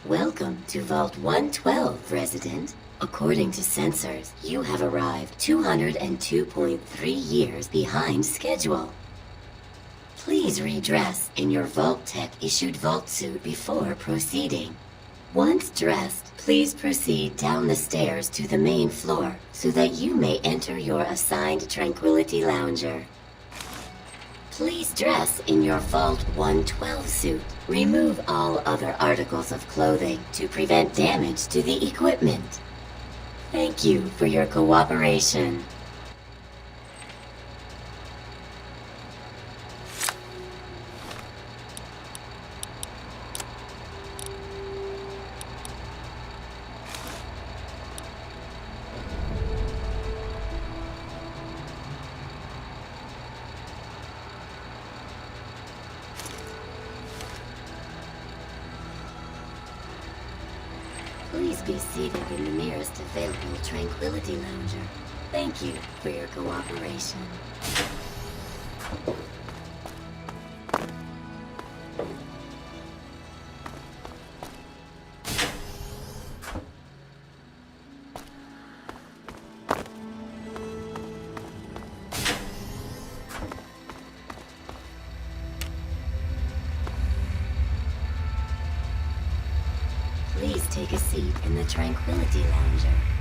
Welcome to Vault 112, resident. According to sensors, you have arrived 202.3 years behind schedule. Please redress in your Vault Tech issued vault suit before proceeding. Once dressed, please proceed down the stairs to the main floor so that you may enter your assigned Tranquility Lounger. Please dress in your Vault 112 suit. Remove all other articles of clothing to prevent damage to the equipment. Thank you for your cooperation. Please be seated in the nearest available Tranquility Lounger. Thank you for your cooperation. Please take a seat in the Tranquility Lounger.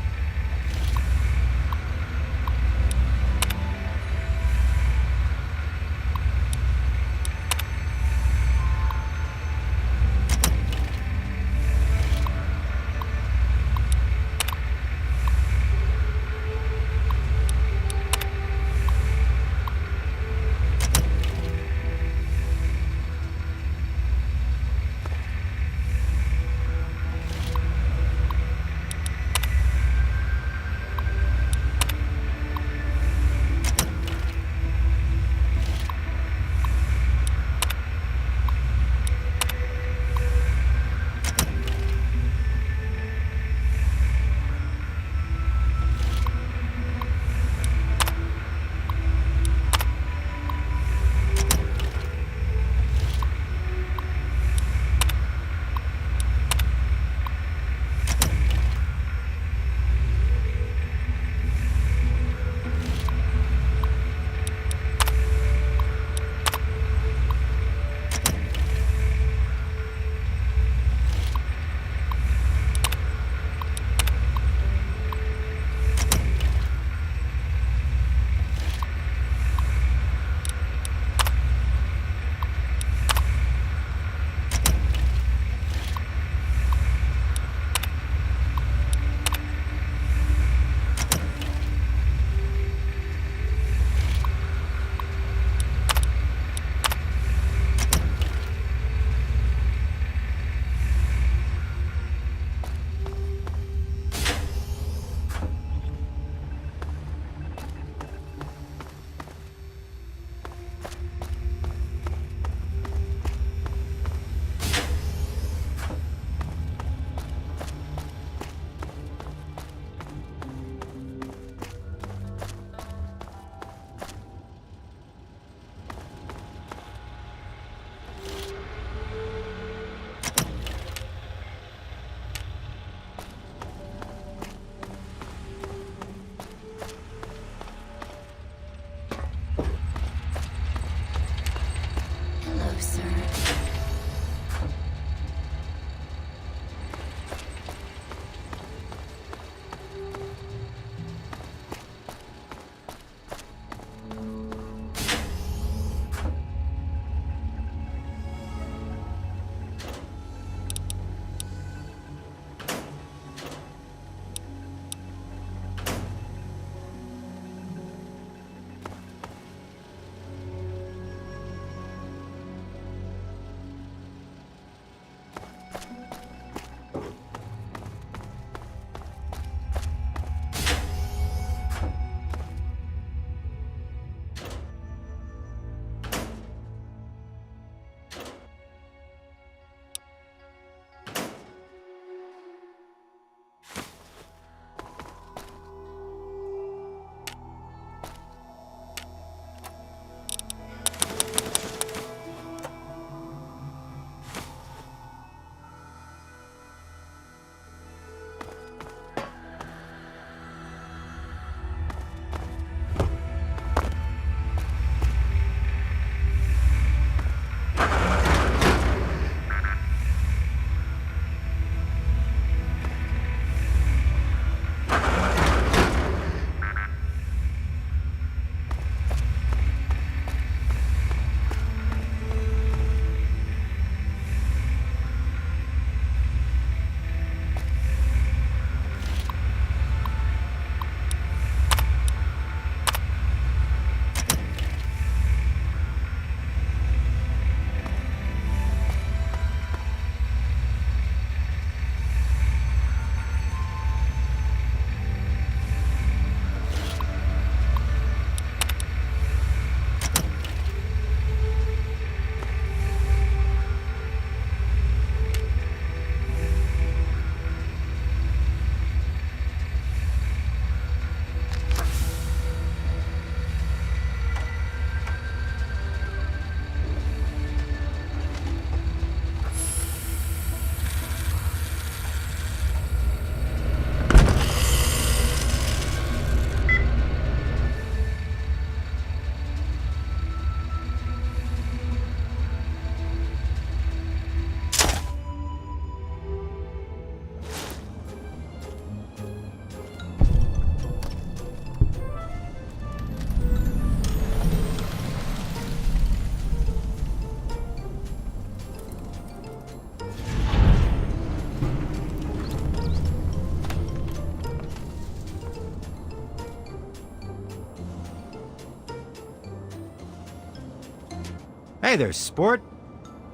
Hey there, sport.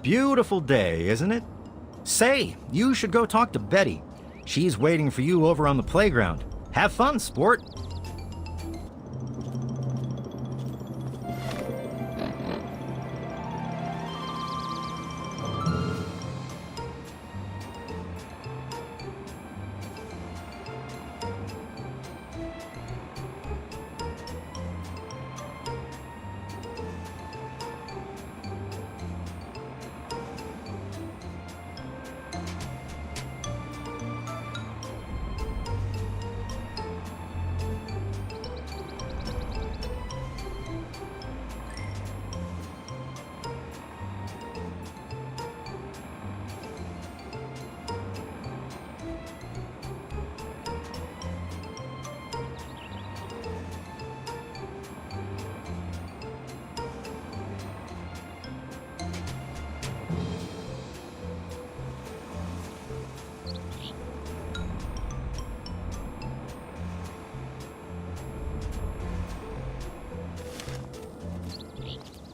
Beautiful day, isn't it? Say, you should go talk to Betty. She's waiting for you over on the playground. Have fun, sport.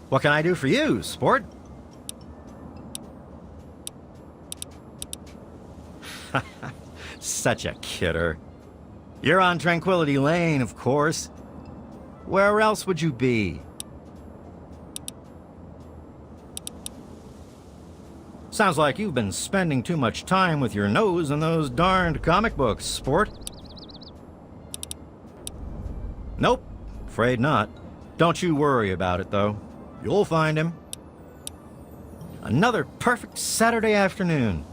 What can I do for you, sport? Such a kidder. You're on Tranquility Lane, of course. Where else would you be? Sounds like you've been spending too much time with your nose in those darned comic books, sport. Nope, afraid not. Don't you worry about it, though. You'll find him. Another perfect Saturday afternoon.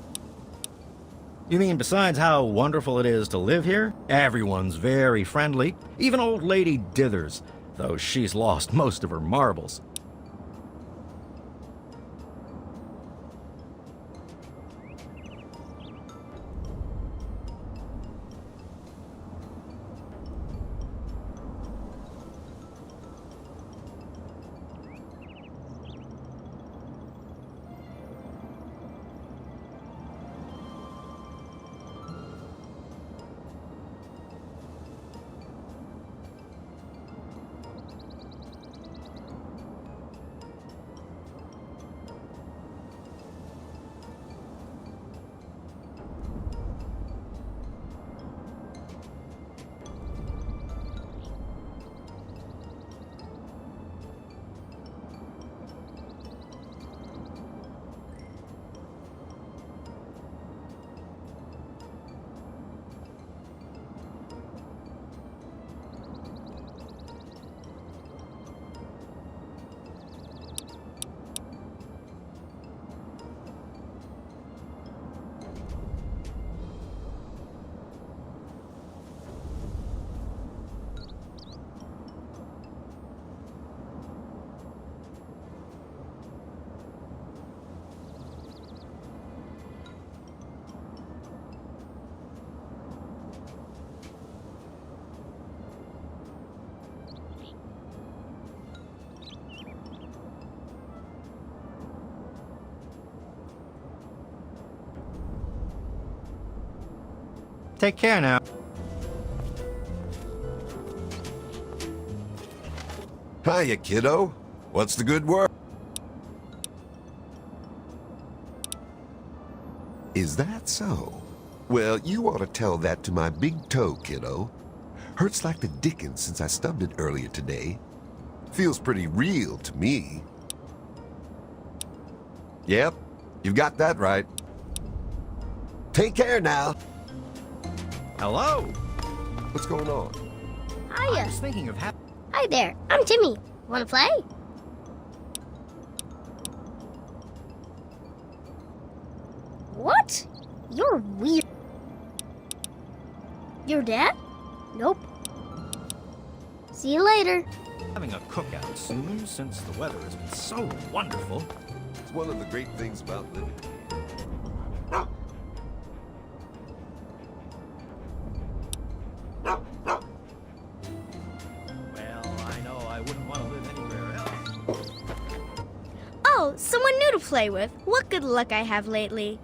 You mean besides how wonderful it is to live here? Everyone's very friendly. Even old Lady Dithers, though she's lost most of her marbles. Take care now. Hiya, kiddo. What's the good word? Is that so? Well, you ought to tell that to my big toe, kiddo. Hurts like the dickens since I stubbed it earlier today. Feels pretty real to me. Yep, you've got that right. Take care now. Hello? What's going on? I Hiya. was thinking of Hi there. I'm Timmy. Wanna play? What? You're weird. Your dad? Nope. See you later. having a cookout soon, since the weather has been so wonderful. It's one of the great things about living here. Well, I know I wouldn't want to live anywhere else. Oh, someone new to play with. What good luck I have lately.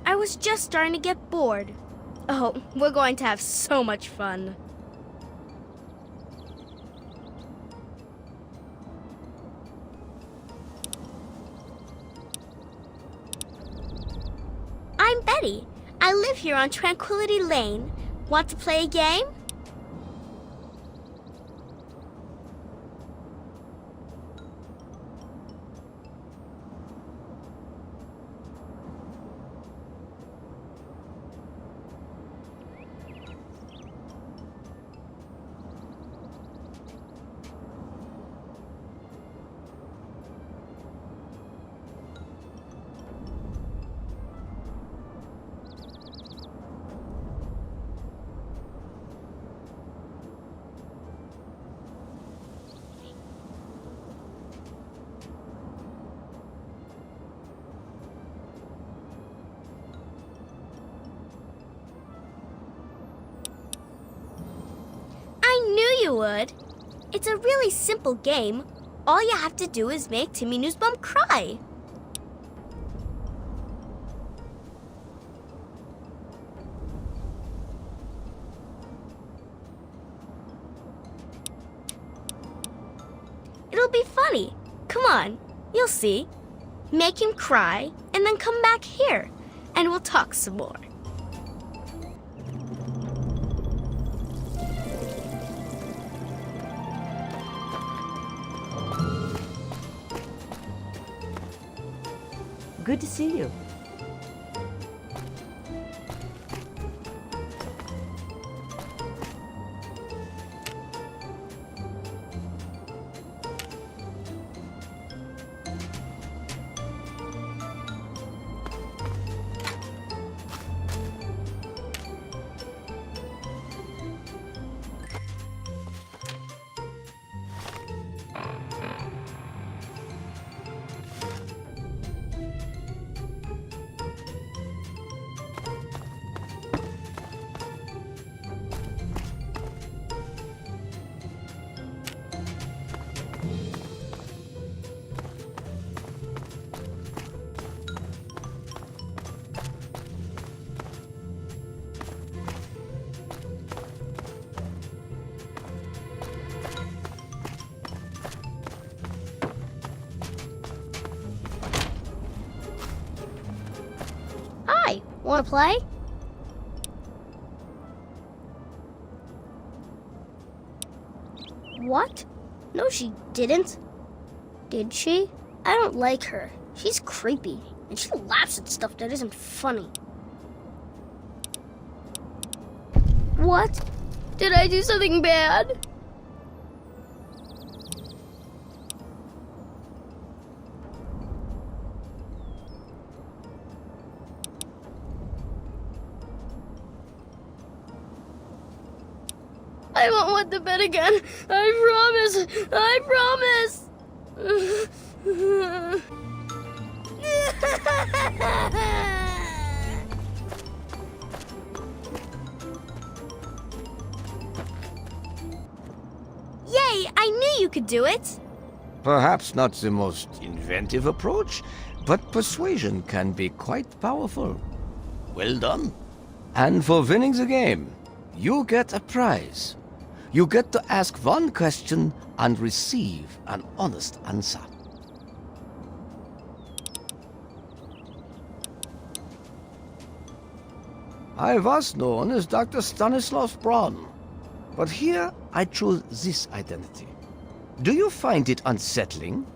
I was just starting to get bored. Oh, we're going to have so much fun. I'm Betty. I live here on Tranquility Lane. Want to play a game? I knew you would. It's a really simple game. All you have to do is make Timmy Newsbum cry. It'll be funny. Come on, you'll see. Make him cry, and then come back here, and we'll talk some more. Good to see you. Hi, wanna play? What? No, she didn't. Did she? I don't like her. She's creepy, and she laughs at stuff that isn't funny. What? Did I do something bad? I won't want the bed again. I promise. I promise. Yay, I knew you could do it. Perhaps not the most inventive approach, but persuasion can be quite powerful. Well done. And for winning the game, you get a prize. You get to ask one question and receive an honest answer. I was known as Dr. Stanislaus Braun, but here I choose this identity. Do you find it unsettling?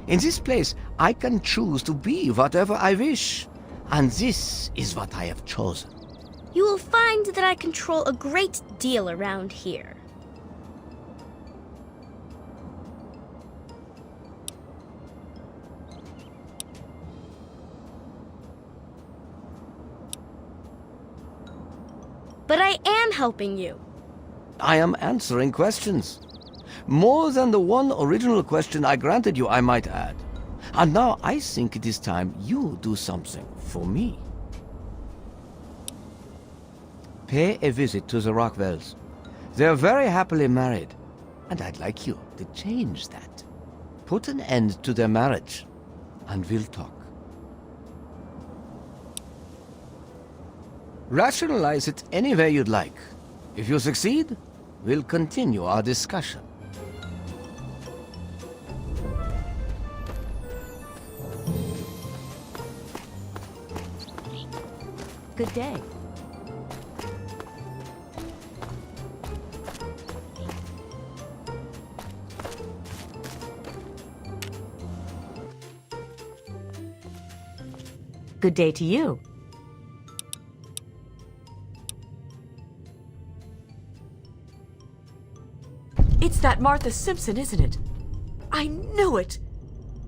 In this place, I can choose to be whatever I wish, and this is what I have chosen. You will find that I control a great deal around here. But I am helping you. I am answering questions. More than the one original question I granted you, I might add. And now I think it is time you do something for me. Pay a visit to the Rockwells. They're very happily married, and I'd like you to change that. Put an end to their marriage, and we'll talk. Rationalize it any way you'd like. If you succeed, we'll continue our discussion. good day. Good day to you. It's that Martha Simpson, isn't it? I knew it!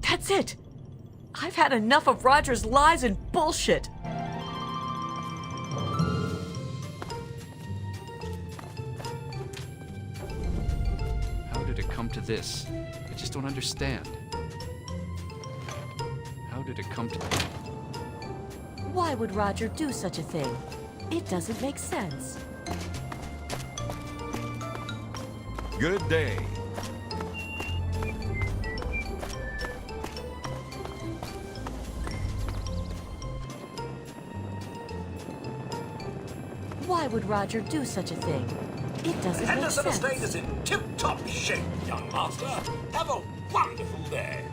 That's it! I've had enough of Roger's lies and bullshit! How did it come to this? I just don't understand. How did it come to... Why would Roger do such a thing? It doesn't make sense. Good day. Why would Roger do such a thing? It doesn't make Henderson sense. Estate is in tip-top shape, young master. Have a wonderful day.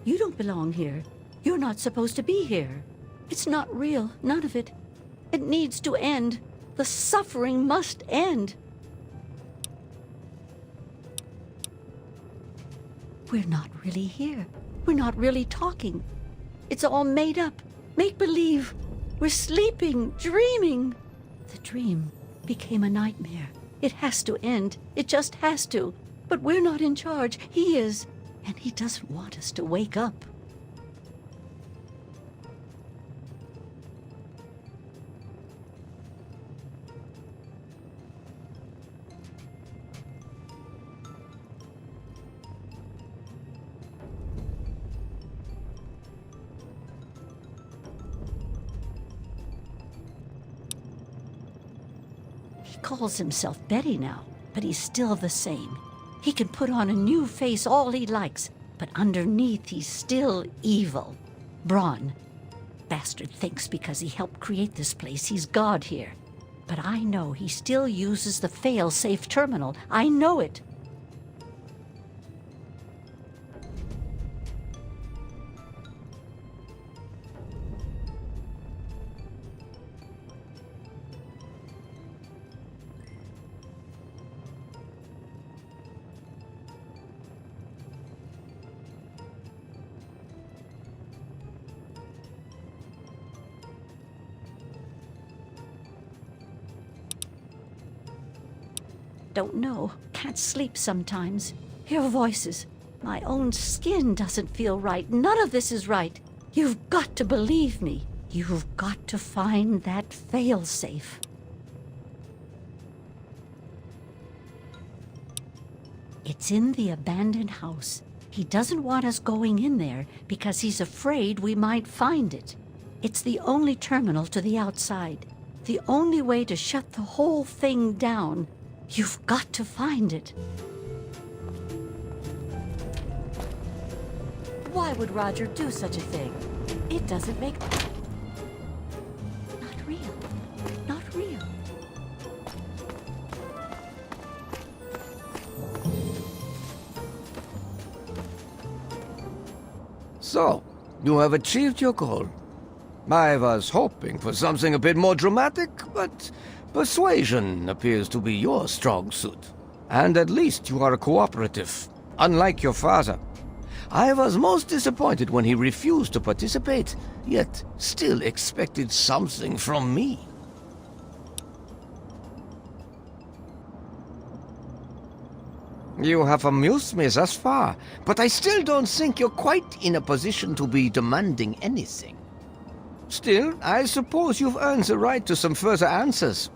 You don't belong here. You're not supposed to be here. It's not real, none of it. It needs to end. The suffering must end. We're not really here. We're not really talking. It's all made up. Make-believe. We're sleeping, dreaming. The dream became a nightmare. It has to end. It just has to. But we're not in charge. He is. And he doesn't want us to wake up. He calls himself Betty now, but he's still the same. He can put on a new face all he likes, but underneath he's still evil. Braun. Bastard thinks because he helped create this place he's God here. But I know he still uses the fail-safe terminal. I know it. Don't know. Can't sleep sometimes. Hear voices. My own skin doesn't feel right. None of this is right. You've got to believe me. You've got to find that fail-safe. It's in the abandoned house. He doesn't want us going in there because he's afraid we might find it. It's the only terminal to the outside. The only way to shut the whole thing down. You've got to find it. Why would Roger do such a thing? It doesn't make... Not real. Not real. So, you have achieved your goal. I was hoping for something a bit more dramatic, but persuasion appears to be your strong suit. And at least you are cooperative, unlike your father. I was most disappointed when he refused to participate, yet still expected something from me. You have amused me thus far, but I still don't think you're quite in a position to be demanding anything. Still, I suppose you've earned the right to some further answers.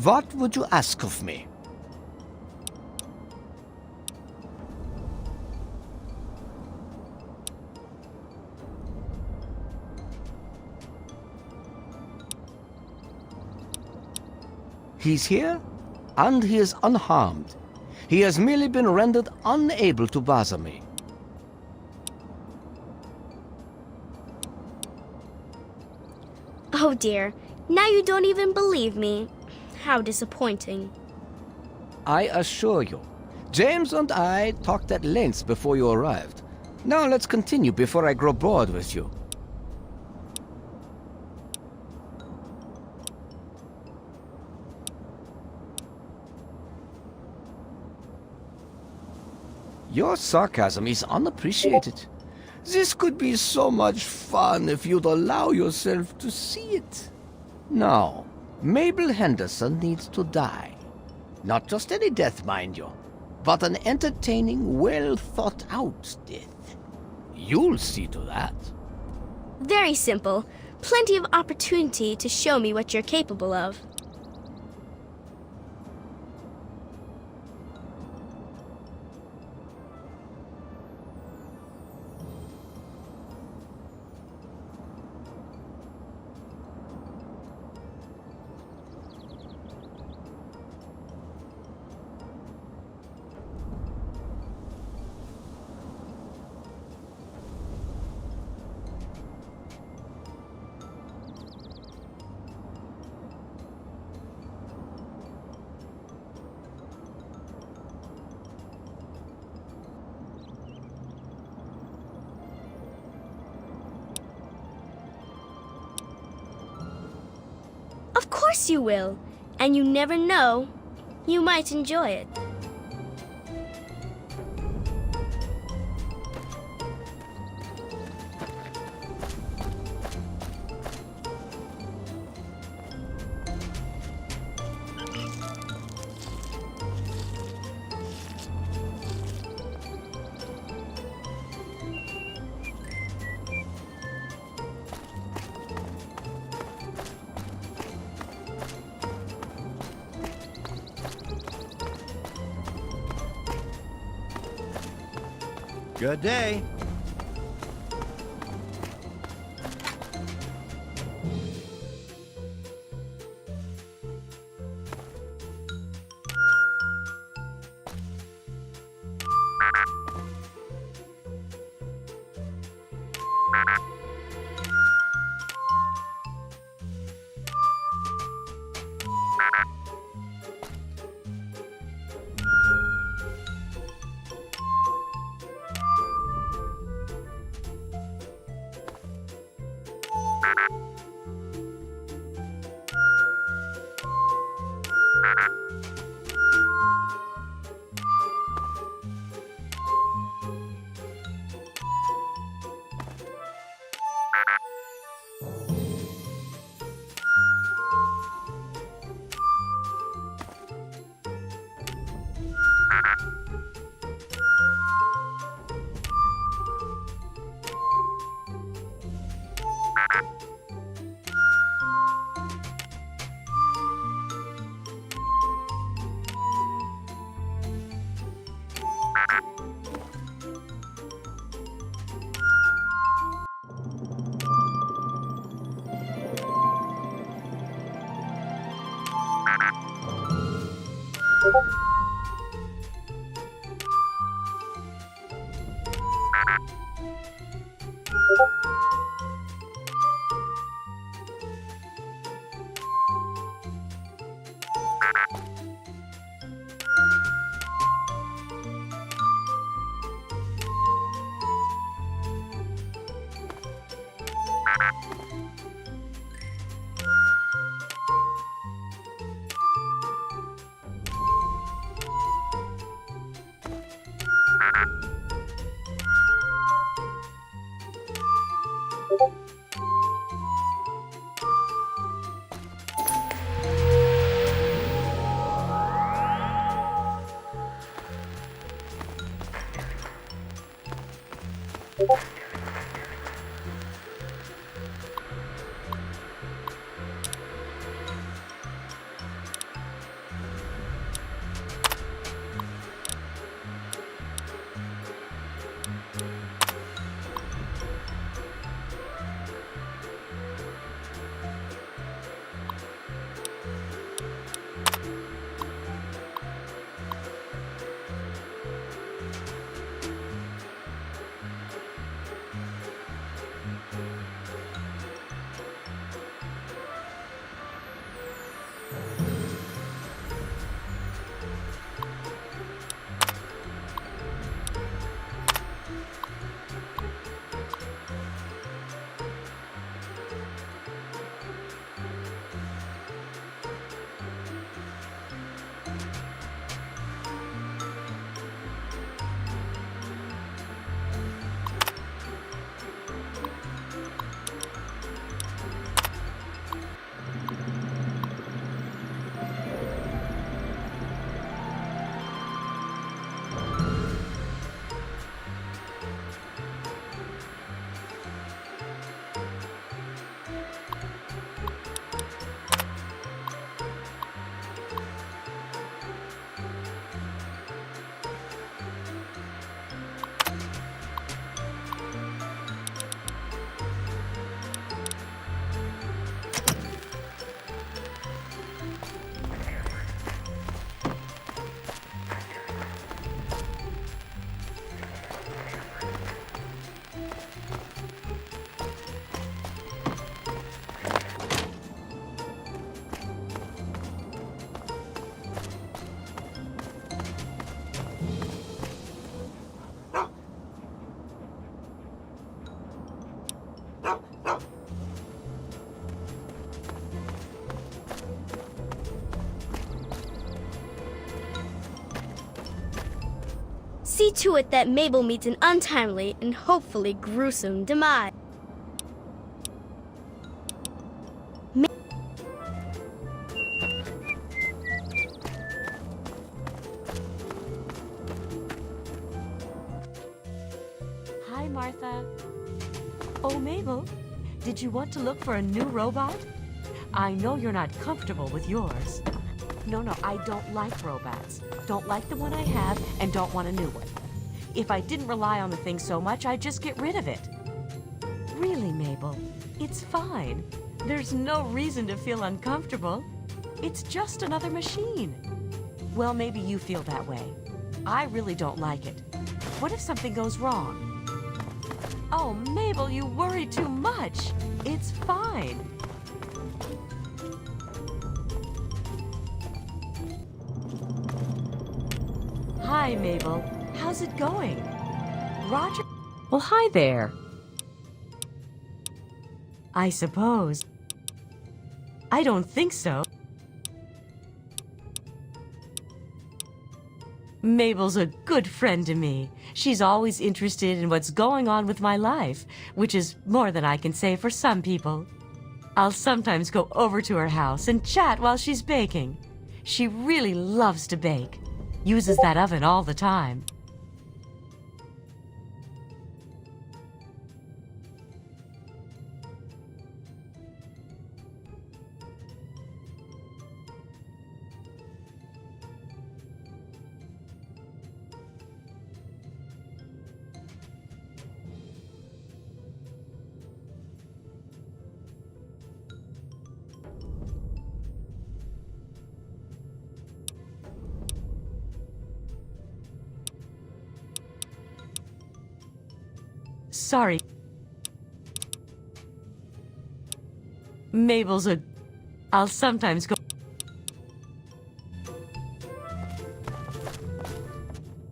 What would you ask of me? He's here, and he is unharmed. He has merely been rendered unable to bother me. Oh dear, now you don't even believe me. How disappointing. I assure you, James and I talked at length before you arrived. Now let's continue before I grow bored with you. Your sarcasm is unappreciated. This could be so much fun if you'd allow yourself to see it. Now, Mabel Henderson needs to die. Not just any death, mind you, but an entertaining, well-thought-out death. You'll see to that. Very simple. Plenty of opportunity to show me what you're capable of. Of course you will. And you never know, you might enjoy it. Good day. See to it that Mabel meets an untimely and hopefully gruesome demise. Hi, Martha. Oh, Mabel, did you want to look for a new robot? I know you're not comfortable with yours. No, I don't like robots. Don't like the one I have and don't want a new one. If I didn't rely on the thing so much, I'd just get rid of it. Really, Mabel, it's fine. There's no reason to feel uncomfortable. It's just another machine. Well, maybe you feel that way. I really don't like it. What if something goes wrong? Oh, Mabel, you worry too much. It's fine. Hi, Mabel. How's it going? Roger? Well, hi there. I suppose. I don't think so. Mabel's a good friend to me. She's always interested in what's going on with my life, which is more than I can say for some people. I'll sometimes go over to her house and chat while she's baking. She really loves to bake. Uses that oven all the time. Sorry. Mabel's a... I'll sometimes go...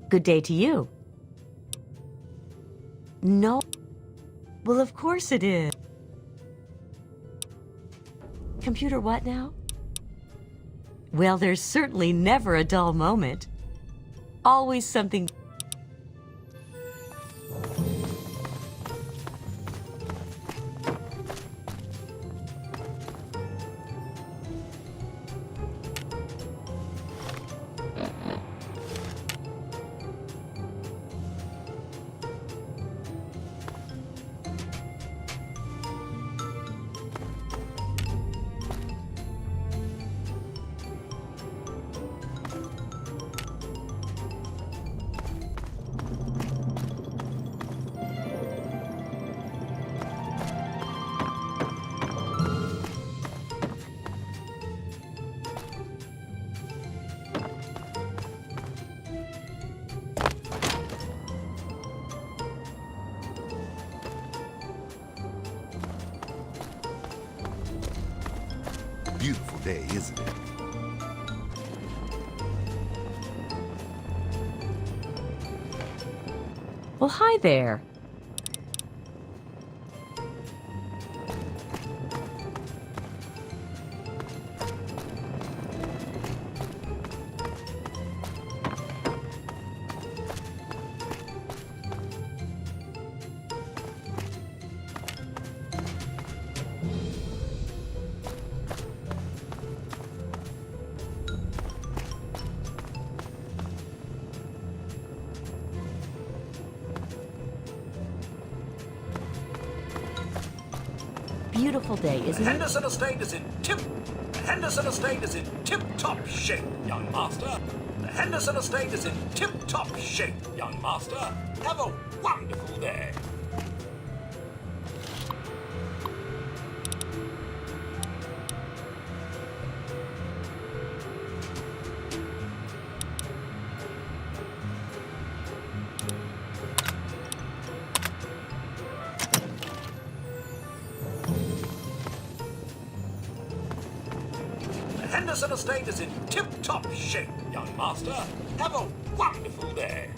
Good day to you. No. Well, of course it is. Computer what now? Well, there's certainly never a dull moment. Always something... Beautiful day, isn't it? Well, hi there. Beautiful day, isn't it? Henderson Estate is in tip-top shape, young master. The Henderson Estate is in tip-top shape, young master. Have a wonderful day. Henderson Estate is in tip-top shape, young master. Have a wonderful day.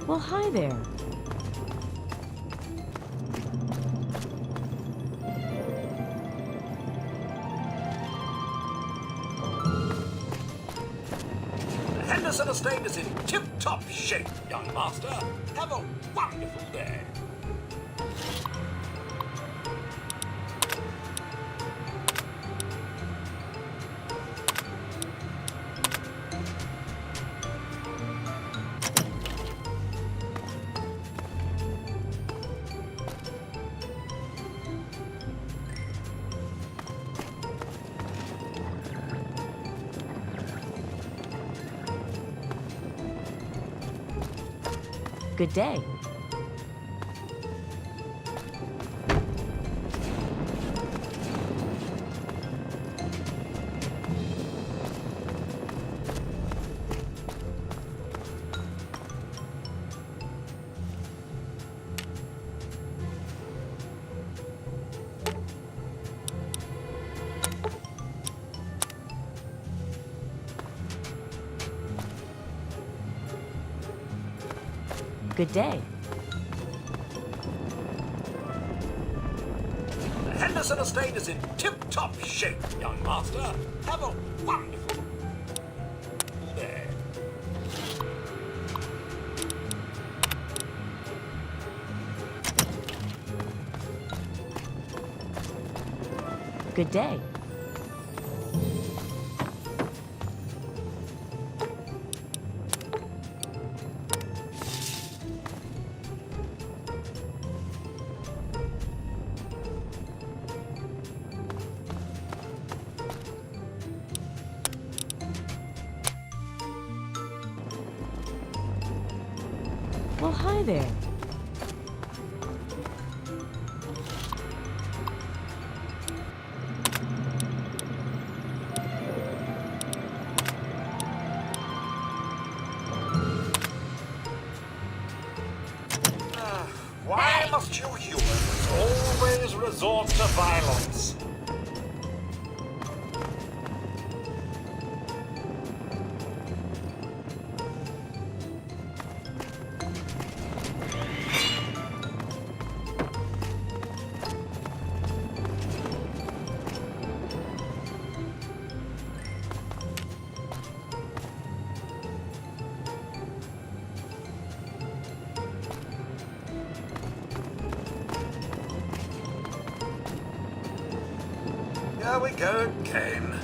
Well, hi there. The Henderson estate is in tip-top shape, young master. Have a wonderful day. Good day. Good day. The Henderson estate is in tip-top shape, young master. Have a wonderful day. Good day. Well, hi there. Why must you humans always resort to violence? Here we go again.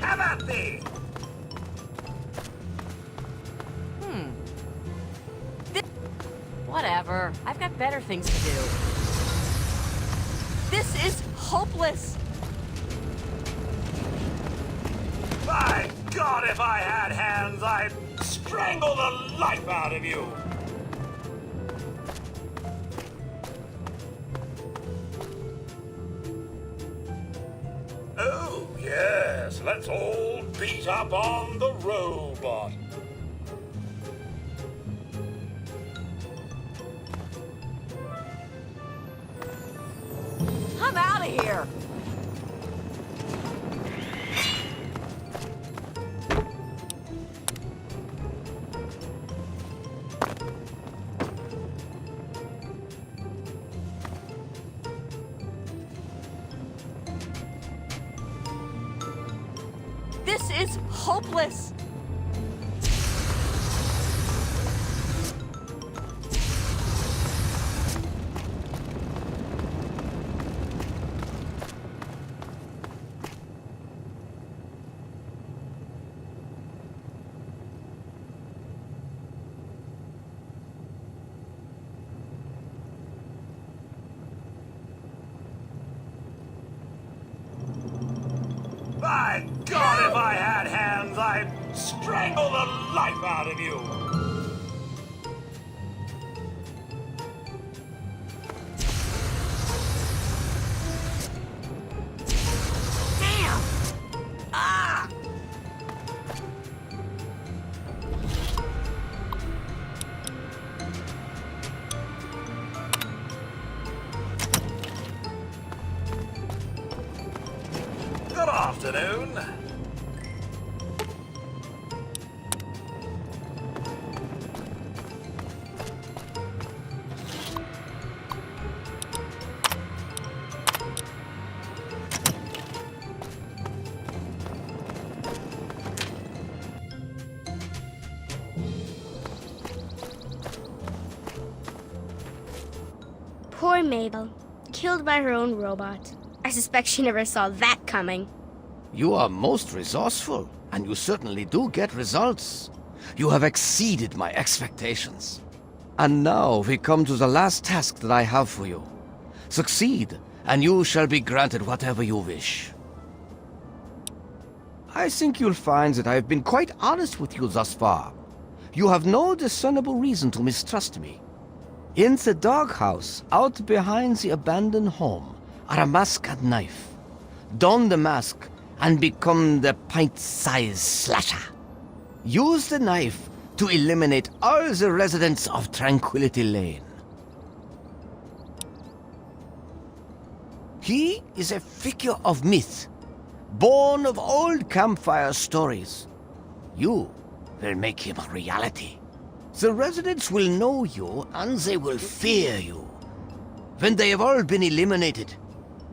Have at thee! Whatever. I've got better things to do. This is hopeless. By God, if I had hands, I'd strangle the life out of you! Oh, yes, let's all beat up on the robot. I'm out of here. This is hopeless. By God, if I had hands, I'd strangle the life out of you! Damn! Ah! afternoon. Poor Mabel, killed by her own robot. I suspect she never saw that coming. You are most resourceful, and you certainly do get results. You have exceeded my expectations. And now we come to the last task that I have for you. Succeed, and you shall be granted whatever you wish. I think you'll find that I have been quite honest with you thus far. You have no discernible reason to mistrust me. In the doghouse, out behind the abandoned home, are a mask and knife. Don the mask and become the pint-sized slasher. Use the knife to eliminate all the residents of Tranquility Lane. He is a figure of myth, born of old campfire stories. You will make him a reality. The residents will know you, and they will fear you. When they have all been eliminated,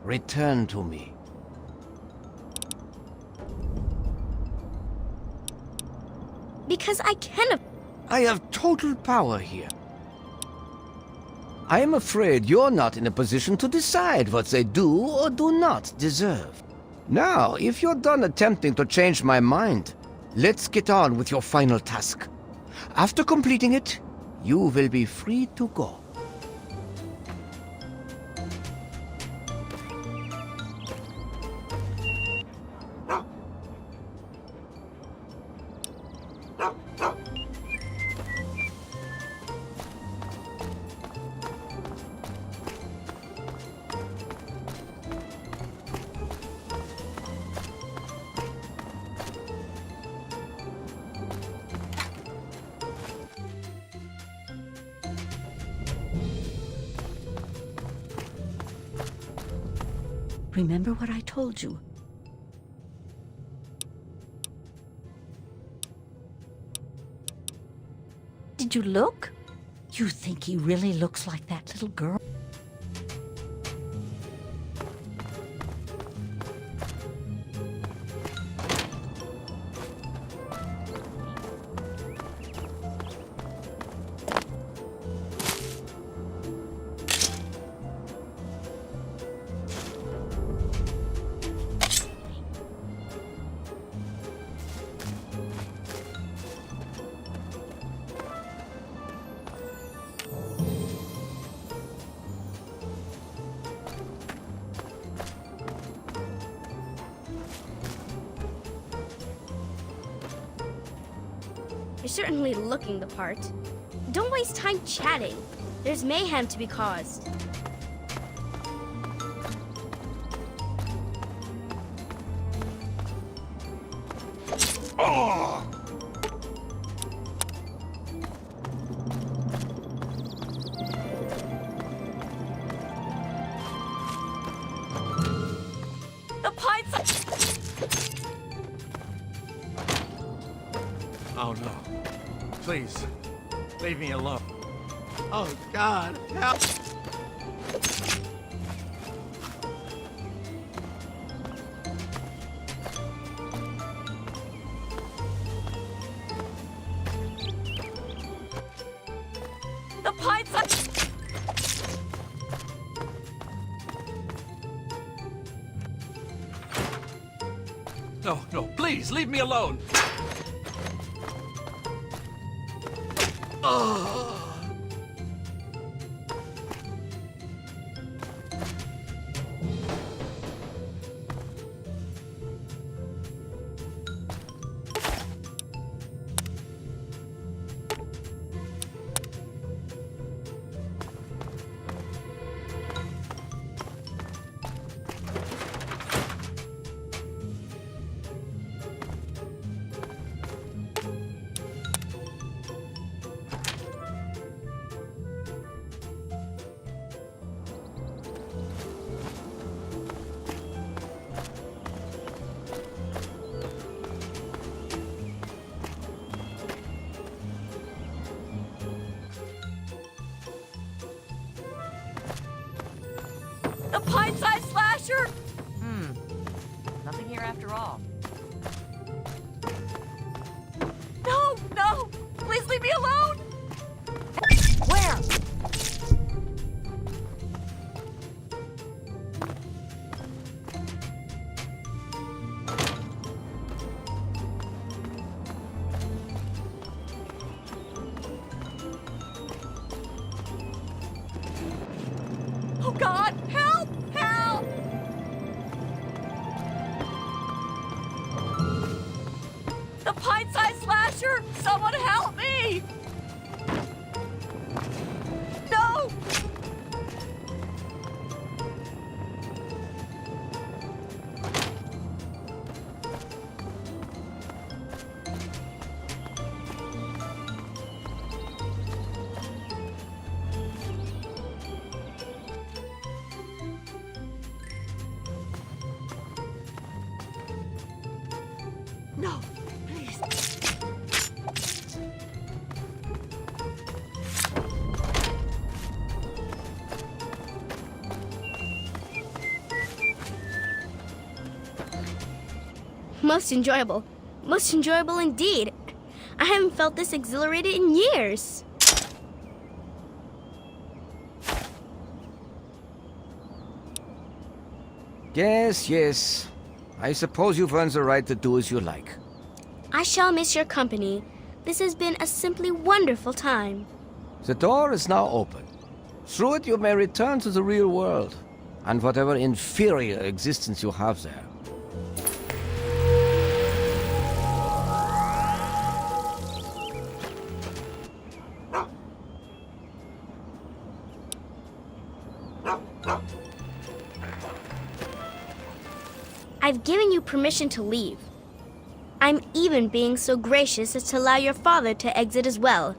return to me. Because I can. I have total power here. I am afraid you're not in a position to decide what they do or do not deserve. Now, if you're done attempting to change my mind, let's get on with your final task. After completing it, you will be free to go. Remember what I told you. Did you look? You think he really looks like that little girl? You're certainly looking the part. Don't waste time chatting. There's mayhem to be caused. Oh! The pints! Oh no. Please, leave me alone. Oh God, help! The pints! No, no, please, leave me alone! The pint-sized slasher! Nothing here after all. No! No! Please leave me alone! Where? Oh God! Help! Help! The pint-sized slasher! Someone help me! No! No, please. Most enjoyable. Most enjoyable indeed. I haven't felt this exhilarated in years. Yes, yes. I suppose you've earned the right to do as you like. I shall miss your company. This has been a simply wonderful time. The door is now open. Through it you may return to the real world, and whatever inferior existence you have there. I've given you permission to leave. I'm even being so gracious as to allow your father to exit as well.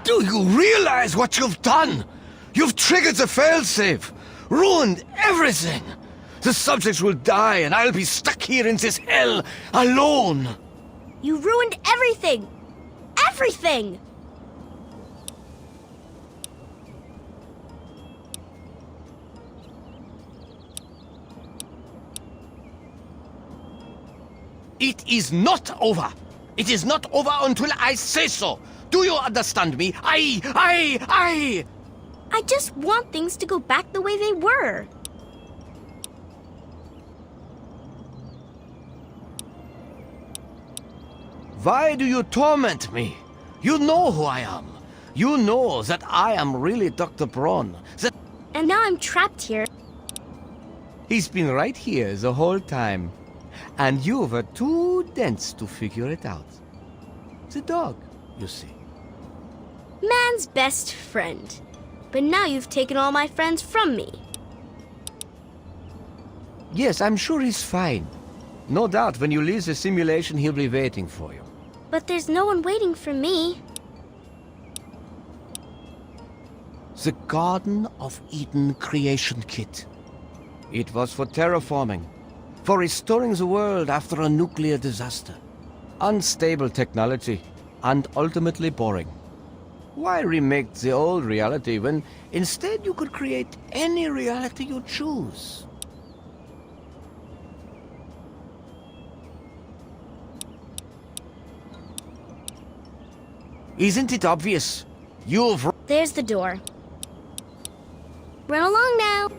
Do you realize what you've done? You've triggered the failsafe, ruined everything. The subjects will die and I'll be stuck here in this hell alone. You ruined everything! Everything! It is not over. It is not over until I say so. Do you understand me? I just want things to go back the way they were. Why do you torment me? You know who I am. You know that I am really Dr. Braun. That And now I'm trapped here. he's been right here the whole time. And you were too dense to figure it out. The dog, you see. Man's best friend. but now you've taken all my friends from me. Yes, I'm sure he's fine. No doubt when you leave the simulation, he'll be waiting for you. But there's no one waiting for me. The Garden of Eden creation kit. It was for terraforming, for restoring the world after a nuclear disaster. Unstable technology, and ultimately boring. Why remake the old reality when instead you could create any reality you choose? Isn't it obvious? You've... There's the door. Run along now.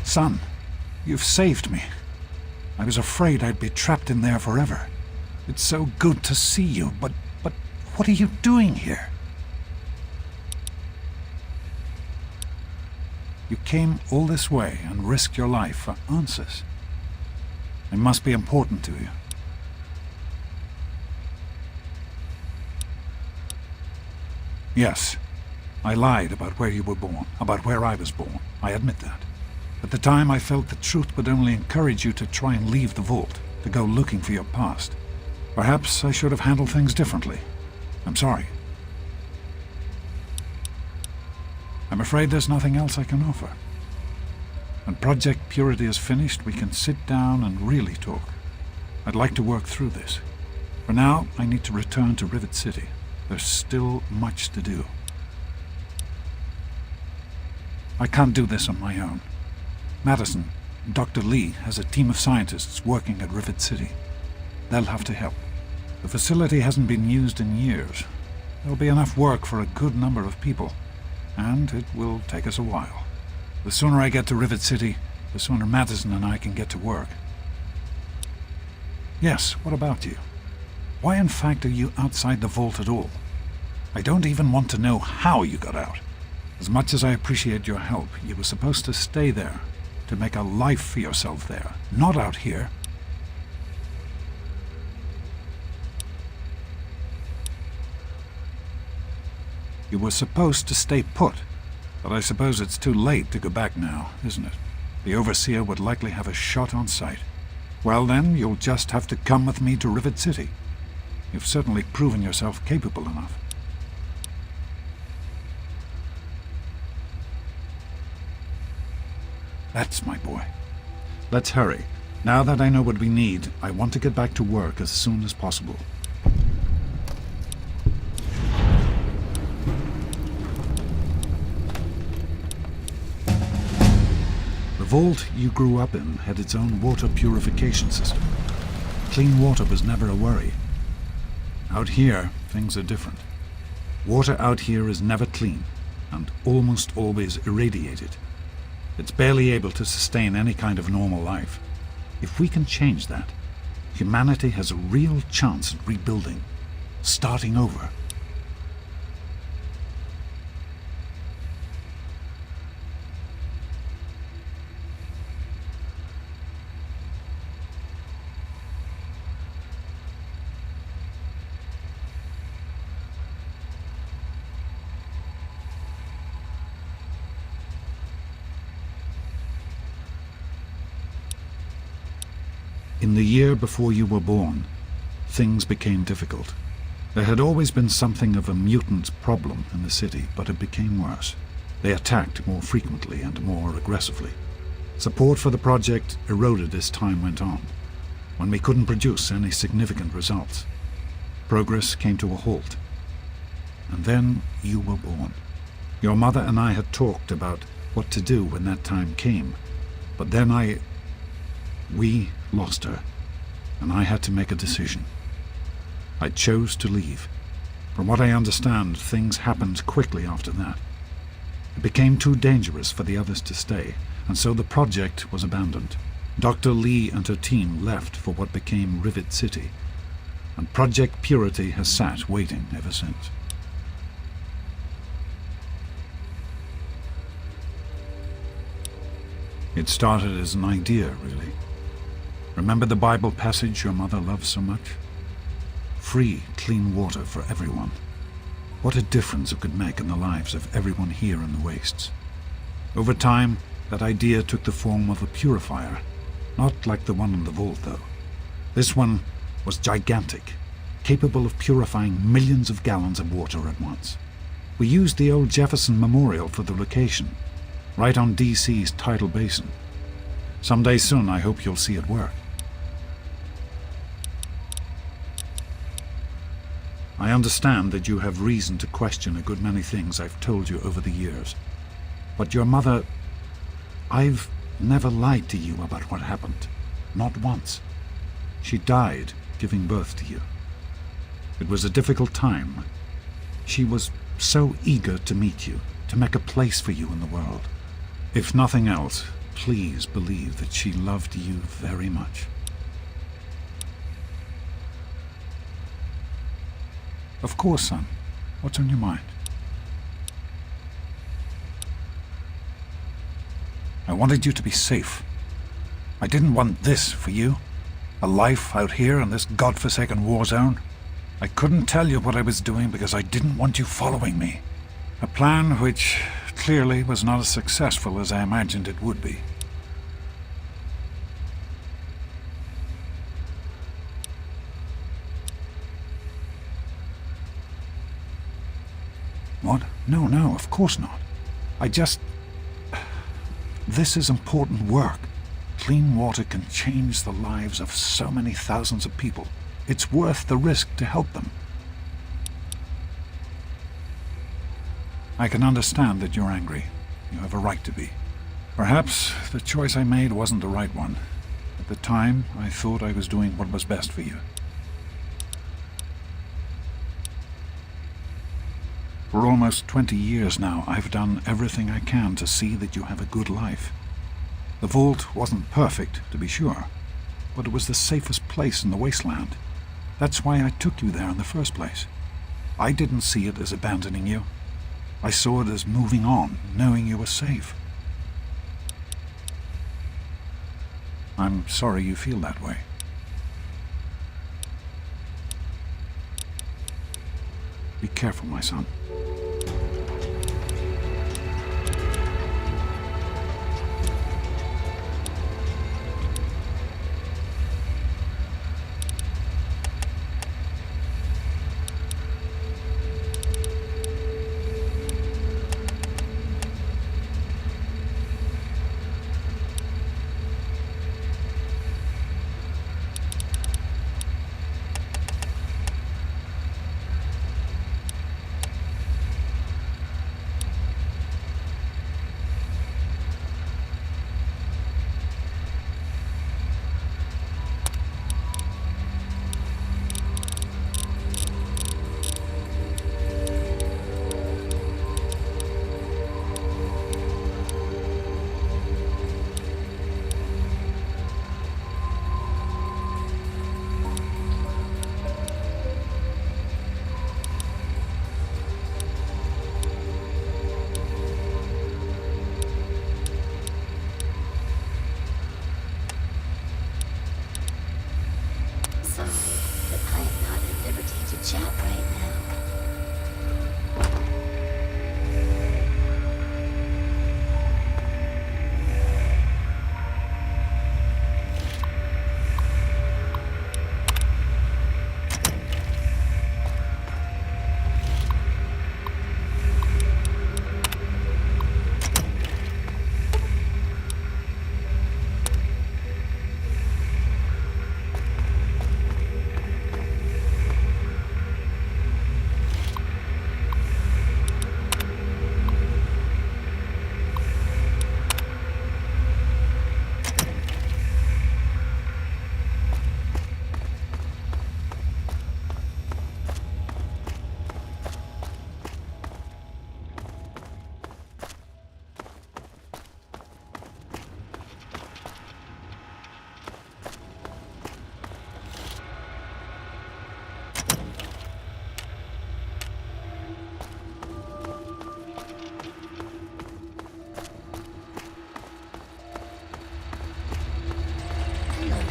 Son, you've saved me. I was afraid I'd be trapped in there forever. It's so good to see you, but what are you doing here? You came all this way and risked your life for answers. It must be important to you. Yes, I lied about where you were born, about where I was born. I admit that. At the time, I felt the truth would only encourage you to try and leave the vault, to go looking for your past. Perhaps I should have handled things differently. I'm sorry. I'm afraid there's nothing else I can offer. When Project Purity is finished, we can sit down and really talk. I'd like to work through this. For now, I need to return to Rivet City. There's still much to do. I can't do this on my own. Madison, Dr. Lee has a team of scientists working at Rivet City. They'll have to help. The facility hasn't been used in years. There'll be enough work for a good number of people, and it will take us a while. The sooner I get to Rivet City, the sooner Madison and I can get to work. Yes, what about you? Why in fact are you outside the vault at all? I don't even want to know how you got out. As much as I appreciate your help, you were supposed to stay there, to make a life for yourself there, not out here. You were supposed to stay put, but I suppose it's too late to go back now, isn't it? The Overseer would likely have a shot on sight. Well then, you'll just have to come with me to Rivet City. You've certainly proven yourself capable enough. That's my boy. Let's hurry. Now that I know what we need, I want to get back to work as soon as possible. The vault you grew up in had its own water purification system. Clean water was never a worry. Out here, things are different. Water out here is never clean, and almost always irradiated. It's barely able to sustain any kind of normal life. If we can change that, humanity has a real chance at rebuilding, starting over. In the year before you were born, things became difficult. There had always been something of a mutant problem in the city, but it became worse. They attacked more frequently and more aggressively. Support for the project eroded as time went on. When we couldn't produce any significant results, progress came to a halt. And then you were born. Your mother and I had talked about what to do when that time came, but then we lost her, and I had to make a decision. I chose to leave. From what I understand, things happened quickly after that. It became too dangerous for the others to stay, and so the project was abandoned. Dr. Lee and her team left for what became Rivet City, and Project Purity has sat waiting ever since. It started as an idea, really. Remember the Bible passage your mother loves so much? Free, clean water for everyone. What a difference it could make in the lives of everyone here in the wastes. Over time, that idea took the form of a purifier. Not like the one in the vault, though. This one was gigantic, capable of purifying millions of gallons of water at once. We used the old Jefferson Memorial for the location, right on DC's tidal basin. Someday soon, I hope you'll see it work. I understand that you have reason to question a good many things I've told you over the years. But your mother... I've never lied to you about what happened. Not once. She died giving birth to you. It was a difficult time. She was so eager to meet you, to make a place for you in the world. If nothing else, please believe that she loved you very much. Of course, son. What's on your mind? I wanted you to be safe. I didn't want this for you. A life out here in this godforsaken war zone. I couldn't tell you what I was doing because I didn't want you following me. A plan which clearly was not as successful as I imagined it would be. What? No, of course not. This is important work. Clean water can change the lives of so many thousands of people. It's worth the risk to help them. I can understand that you're angry. You have a right to be. Perhaps the choice I made wasn't the right one. At the time, I thought I was doing what was best for you. For almost 20 years now, I've done everything I can to see that you have a good life. The vault wasn't perfect, to be sure, but it was the safest place in the wasteland. That's why I took you there in the first place. I didn't see it as abandoning you. I saw it as moving on, knowing you were safe. I'm sorry you feel that way. Be careful, my son.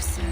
sir.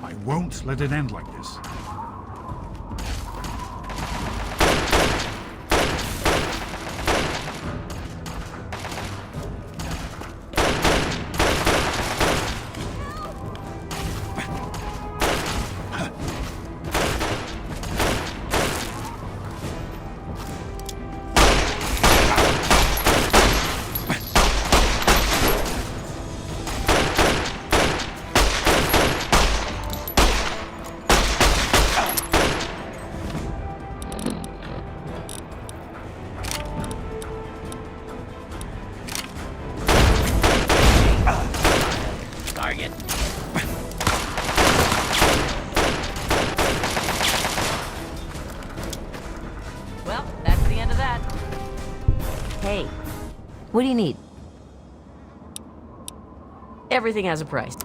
I won't let it end like this. Well, that's the end of that. Hey, what do you need? Everything has a price.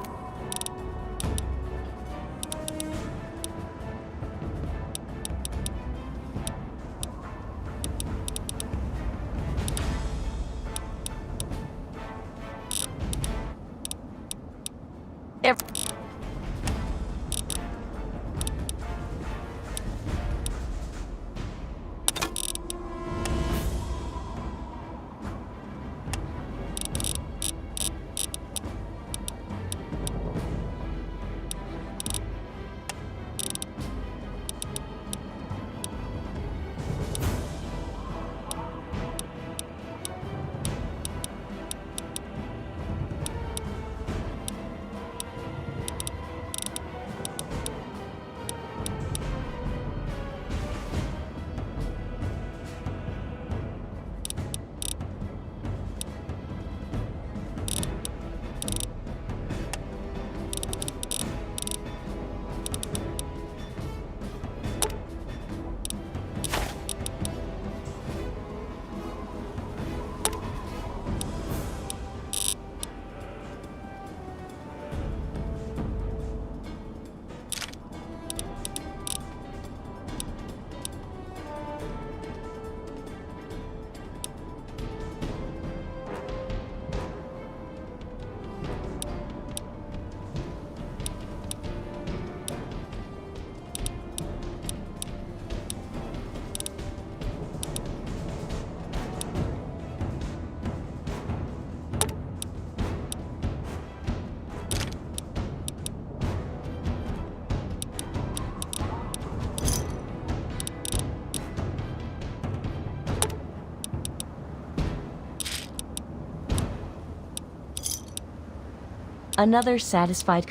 Another satisfied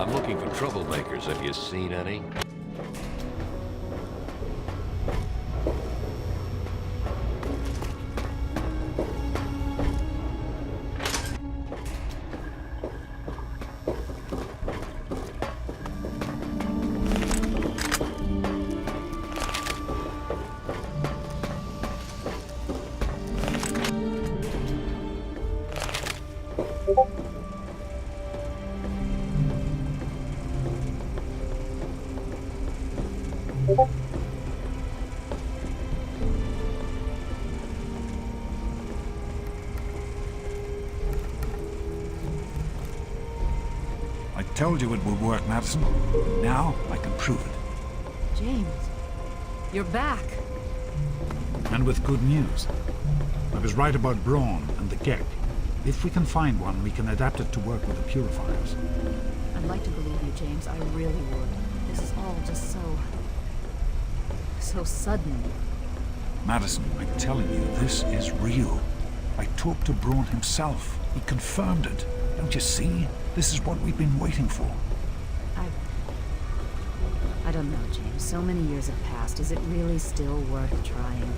I'm looking for troublemakers. Have you seen any? I told you it would work, Madison. Now I can prove it. James, you're back. And with good news. I was right about Braun and the Gek. If we can find one, we can adapt it to work with the purifiers. I'd like to believe you, James. I really would. This is all just so sudden. Madison, I'm telling you, this is real. I talked to Braun himself. He confirmed it. Don't you see? This is what we've been waiting for. I don't know, James. So many years have passed. Is it really still worth trying?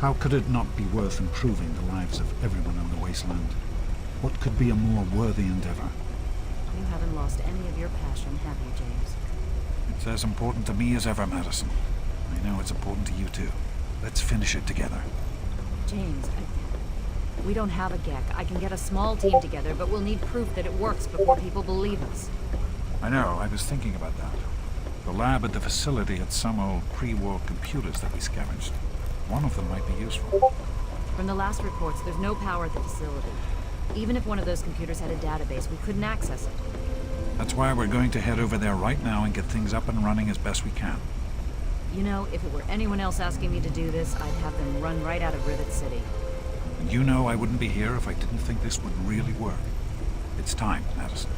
How could it not be worth improving the lives of everyone on the wasteland? What could be a more worthy endeavor? You haven't lost any of your passion, have you, James? It's as important to me as ever, Madison. I know it's important to you too. Let's finish it together. James, we don't have a Gek. I can get a small team together, but we'll need proof that it works before people believe us. I know, I was thinking about that. The lab at the facility had some old pre-war computers that we scavenged. One of them might be useful. From the last reports, there's no power at the facility. Even if one of those computers had a database, we couldn't access it. That's why we're going to head over there right now and get things up and running as best we can. You know, if it were anyone else asking me to do this, I'd have them run right out of Rivet City. And you know I wouldn't be here if I didn't think this would really work. It's time, Madison.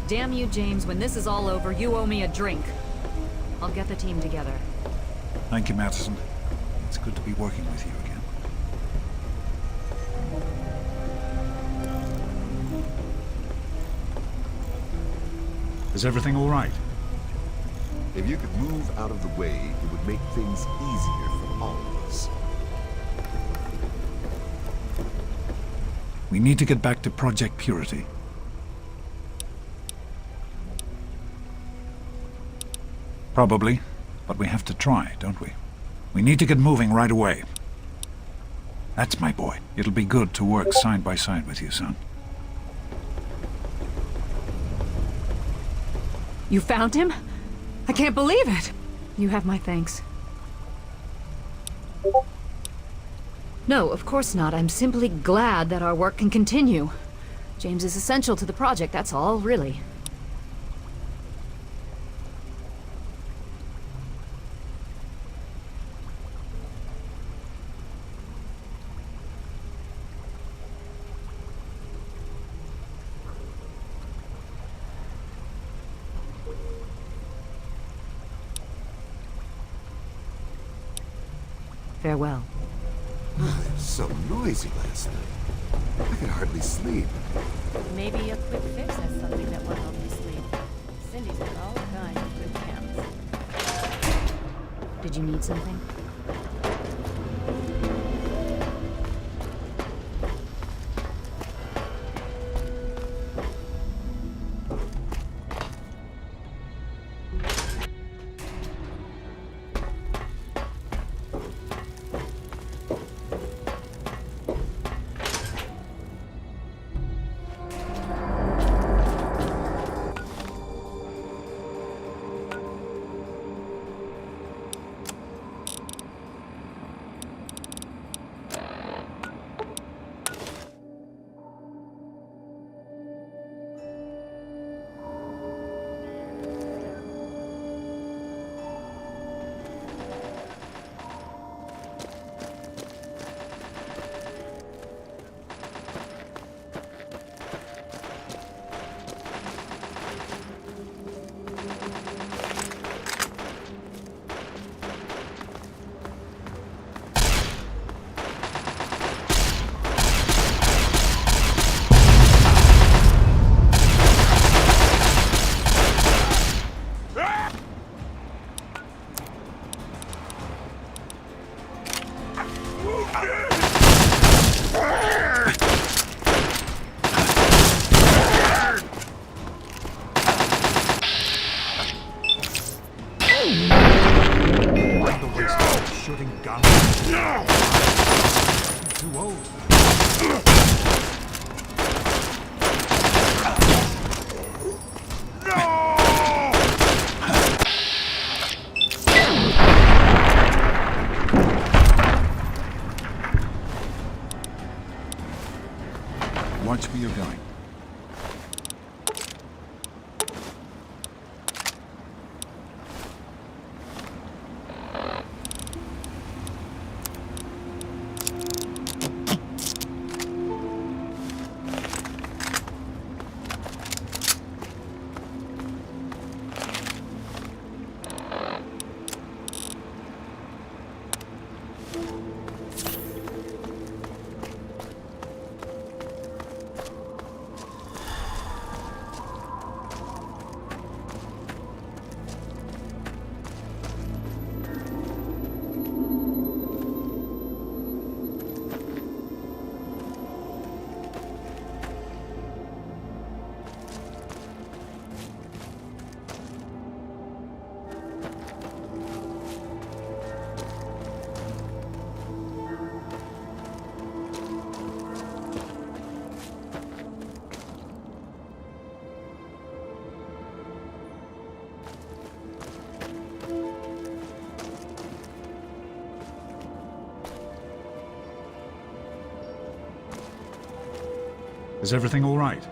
Damn you, James. When this is all over, you owe me a drink. I'll get the team together. Thank you, Madison. It's good to be working with you again. Is everything all right? If you could move out of the way, it would make things easier for all of us. We need to get back to Project Purity. Probably, but we have to try, don't we? We need to get moving right away. That's my boy. It'll be good to work side by side with you, son. You found him? I can't believe it! You have my thanks. No, of course not. I'm simply glad that our work can continue. James is essential to the project, that's all, really. Farewell. It was so noisy last night. I could hardly sleep. Maybe a quick fix has something that will help you sleep. Cindy's got all kinds of good cams. Did you need something? Watch where you're going. Is everything all right?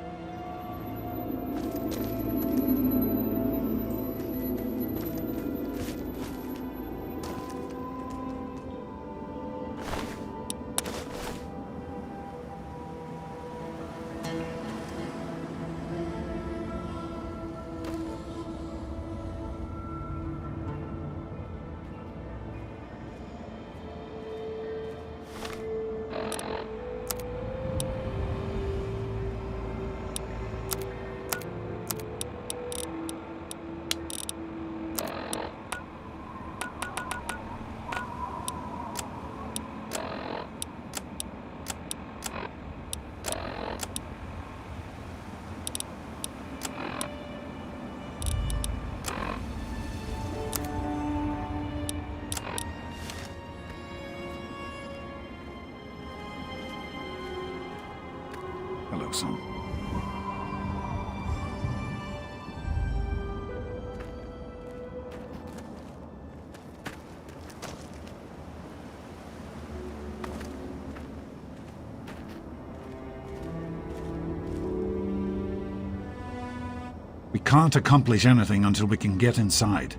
We can't accomplish anything until we can get inside.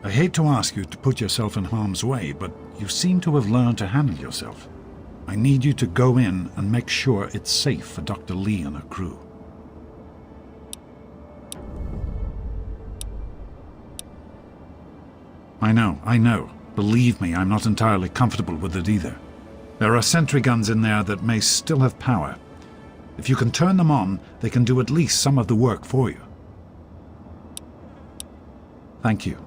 I hate to ask you to put yourself in harm's way, but you seem to have learned to handle yourself. I need you to go in and make sure it's safe for Dr. Lee and her crew. I know. Believe me, I'm not entirely comfortable with it either. There are sentry guns in there that may still have power. If you can turn them on, they can do at least some of the work for you. Thank you.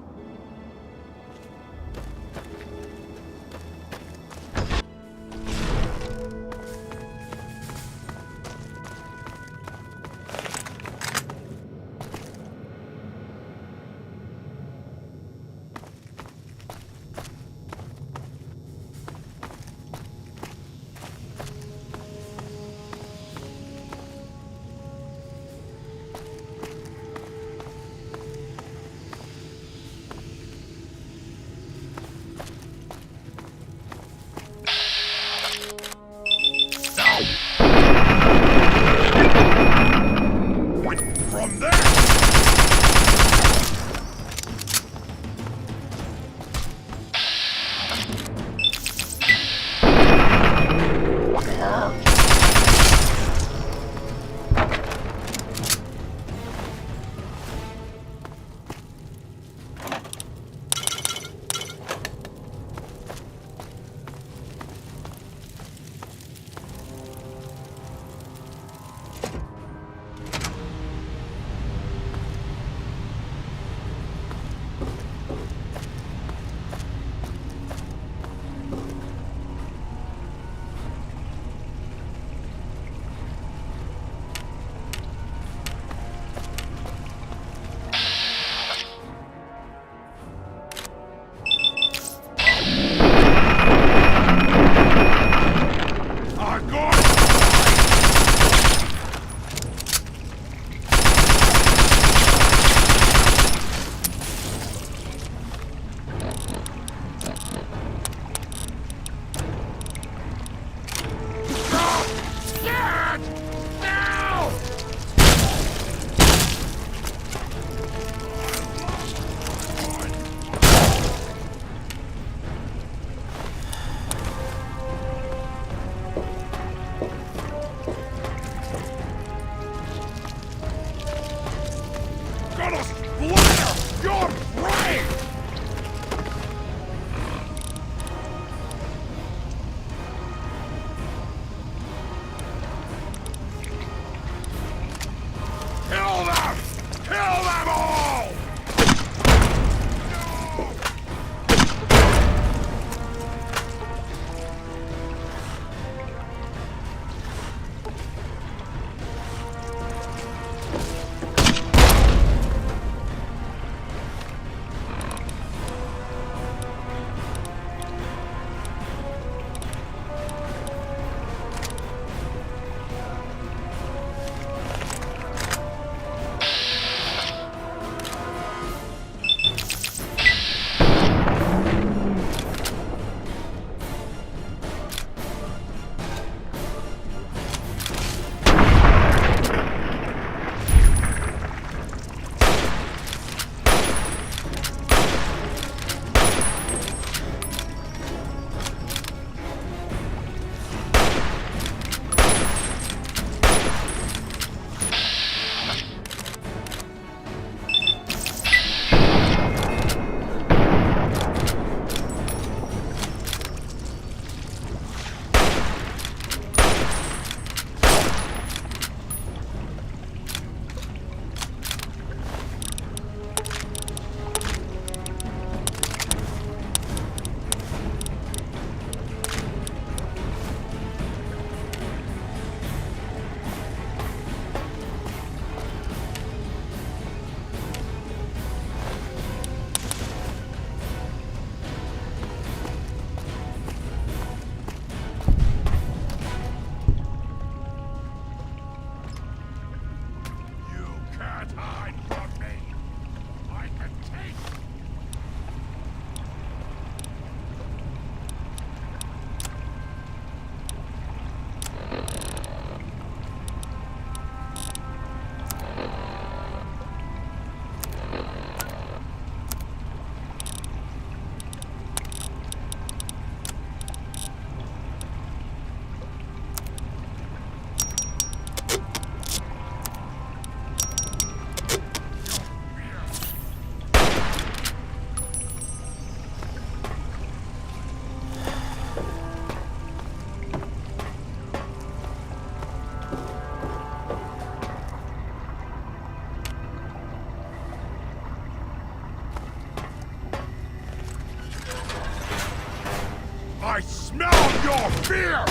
Here!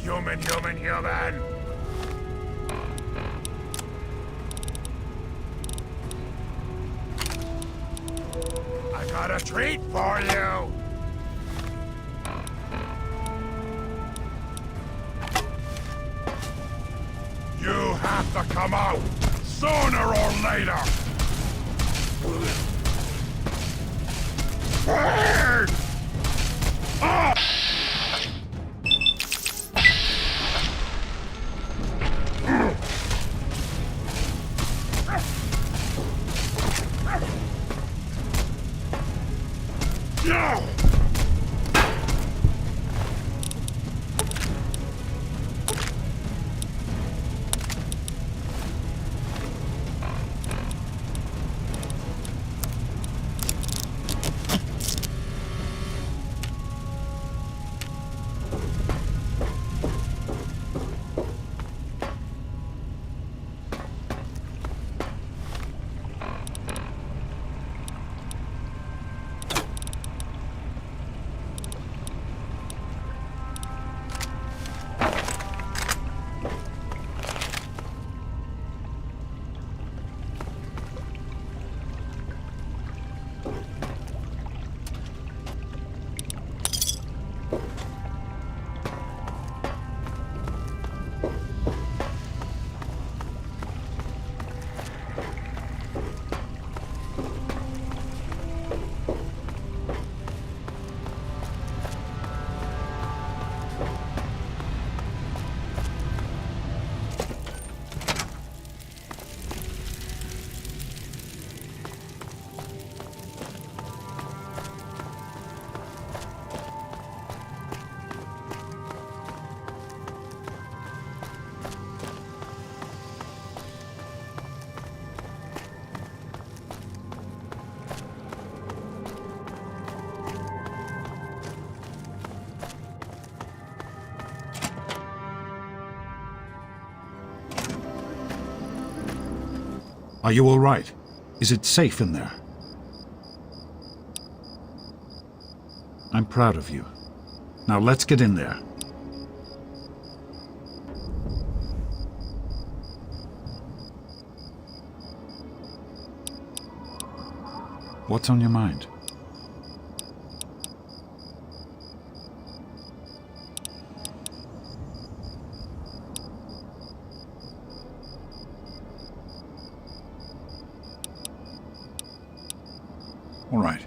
Human! I got a treat for you! You have to come out, sooner or later! Burn! Ah! No! Are you all right? Is it safe in there? I'm proud of you. Now let's get in there. What's on your mind? All right.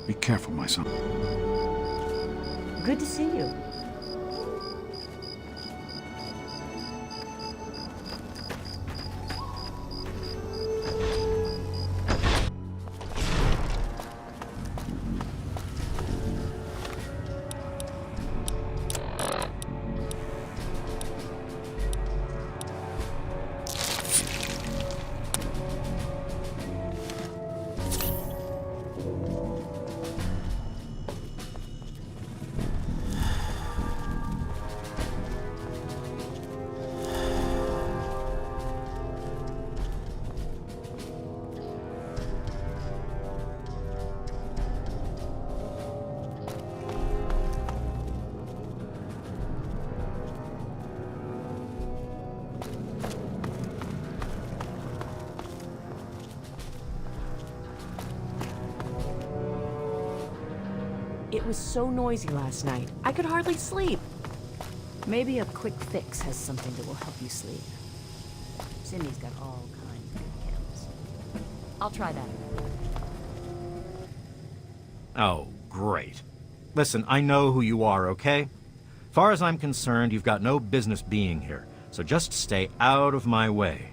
Be careful, my son. Good to see you. was so noisy last night. I could hardly sleep. Maybe a quick fix has something that will help you sleep. Cindy's got all kinds of chems. I'll try that. Oh, great. Listen, I know who you are, okay? Far as I'm concerned, you've got no business being here, so just stay out of my way.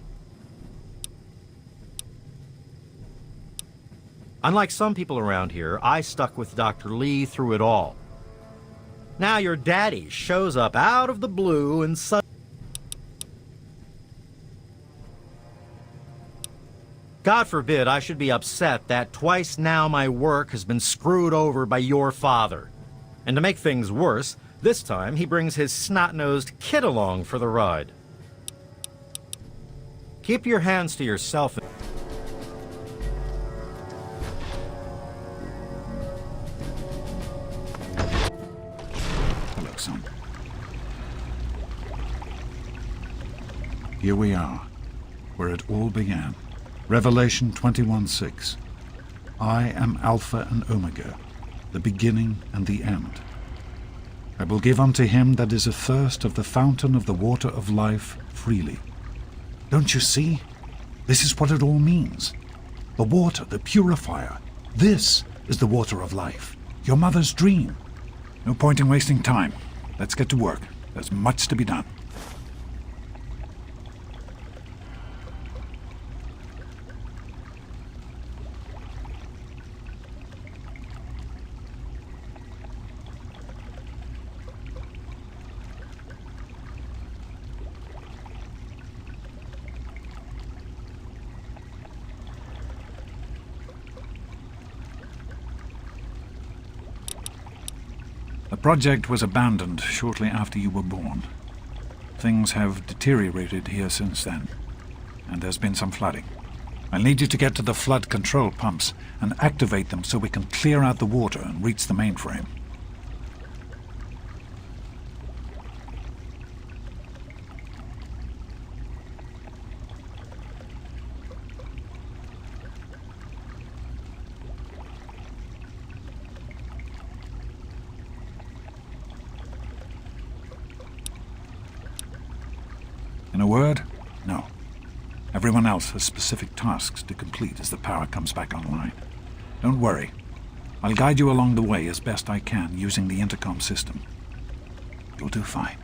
Unlike some people around here, I stuck with Dr. Lee through it all. Now your daddy shows up out of the blue and God forbid I should be upset that twice now my work has been screwed over by your father. And to make things worse, this time he brings his snot-nosed kid along for the ride. Keep your hands to yourself. Hello, son. Here we are, where it all began. Revelation 21:6. I am Alpha and Omega, the beginning and the end. I will give unto him that is athirst of the fountain of the water of life freely. Don't you see? This is what it all means. The water, the purifier. This is the water of life. Your mother's dream. No point in wasting time. Let's get to work. There's much to be done. The project was abandoned shortly after you were born. Things have deteriorated here since then, and there's been some flooding. I'll need you to get to the flood control pumps and activate them so we can clear out the water and reach the mainframe. In a word, no. Everyone else has specific tasks to complete as the power comes back online. Don't worry. I'll guide you along the way as best I can using the intercom system. You'll do fine.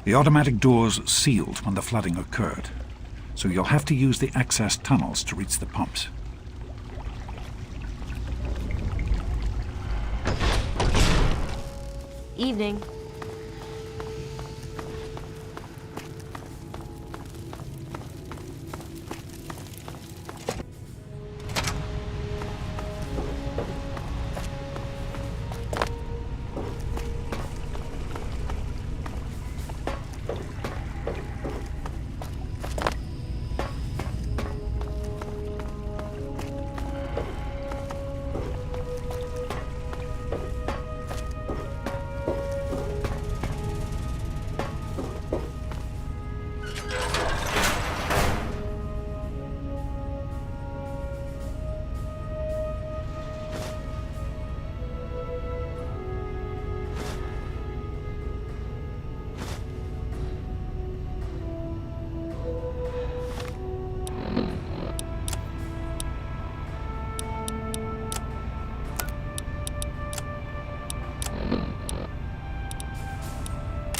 The automatic doors sealed when the flooding occurred, so you'll have to use the access tunnels to reach the pumps. Evening.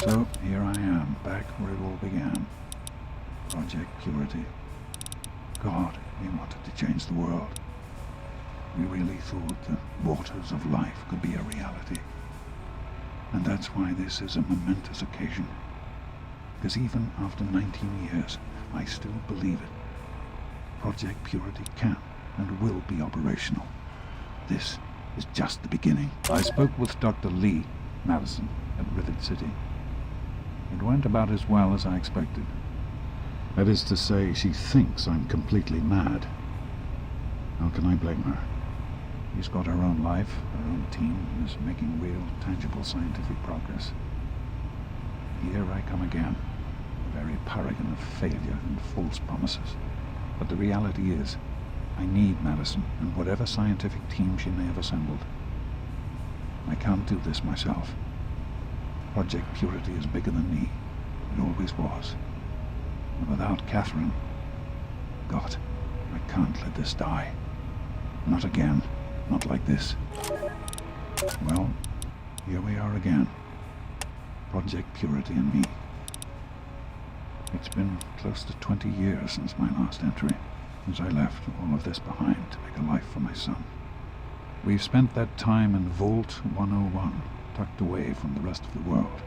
So, here I am, back where it all began. Project Purity. God, we wanted to change the world. We really thought the waters of life could be a reality. And that's why this is a momentous occasion. Because even after 19 years, I still believe it. Project Purity can and will be operational. This is just the beginning. I spoke with Dr. Lee Madison at Rivet City. It went about as well as I expected. That is to say, she thinks I'm completely mad. How can I blame her? She's got her own life, her own team, and is making real, tangible scientific progress. Here I come again, a very paragon of failure and false promises. But the reality is, I need Madison and whatever scientific team she may have assembled. I can't do this myself. Project Purity is bigger than me. It always was. And without Catherine, God, I can't let this die. Not again. Not like this. Well, here we are again. Project Purity and me. It's been close to 20 years since my last entry, since I left all of this behind to make a life for my son. We've spent that time in Vault 101, tucked away from the rest of the world.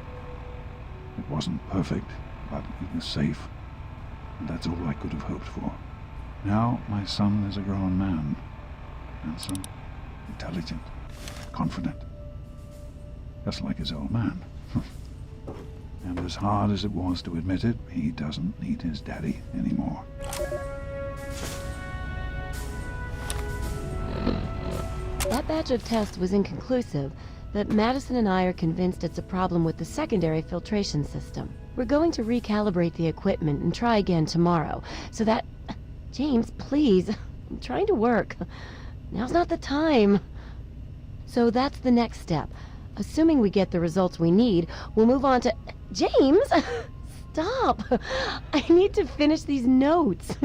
It wasn't perfect, but it was safe, and that's all I could have hoped for. Now my son is a grown man, handsome, intelligent, confident, just like his old man. And as hard as it was to admit it, he doesn't need his daddy anymore. That batch of tests was inconclusive, but Madison and I are convinced it's a problem with the secondary filtration system. We're going to recalibrate the equipment and try again tomorrow, so that... James, please. I'm trying to work. Now's not the time. So that's the next step. Assuming we get the results we need, we'll move on to... James! Stop! I need to finish these notes.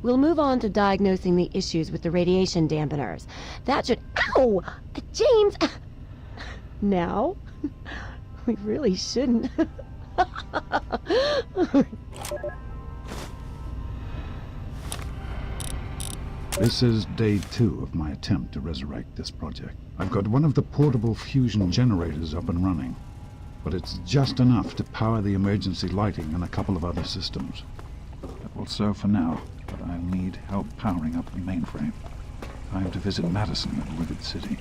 We'll move on to diagnosing the issues with the radiation dampeners. That should... Ow! James! Now? We really shouldn't. This is day 2 of my attempt to resurrect this project. I've got one of the portable fusion generators up and running, but it's just enough to power the emergency lighting and a couple of other systems. That will serve for now, but I'll need help powering up the mainframe. Time to visit Madison at Rivet City.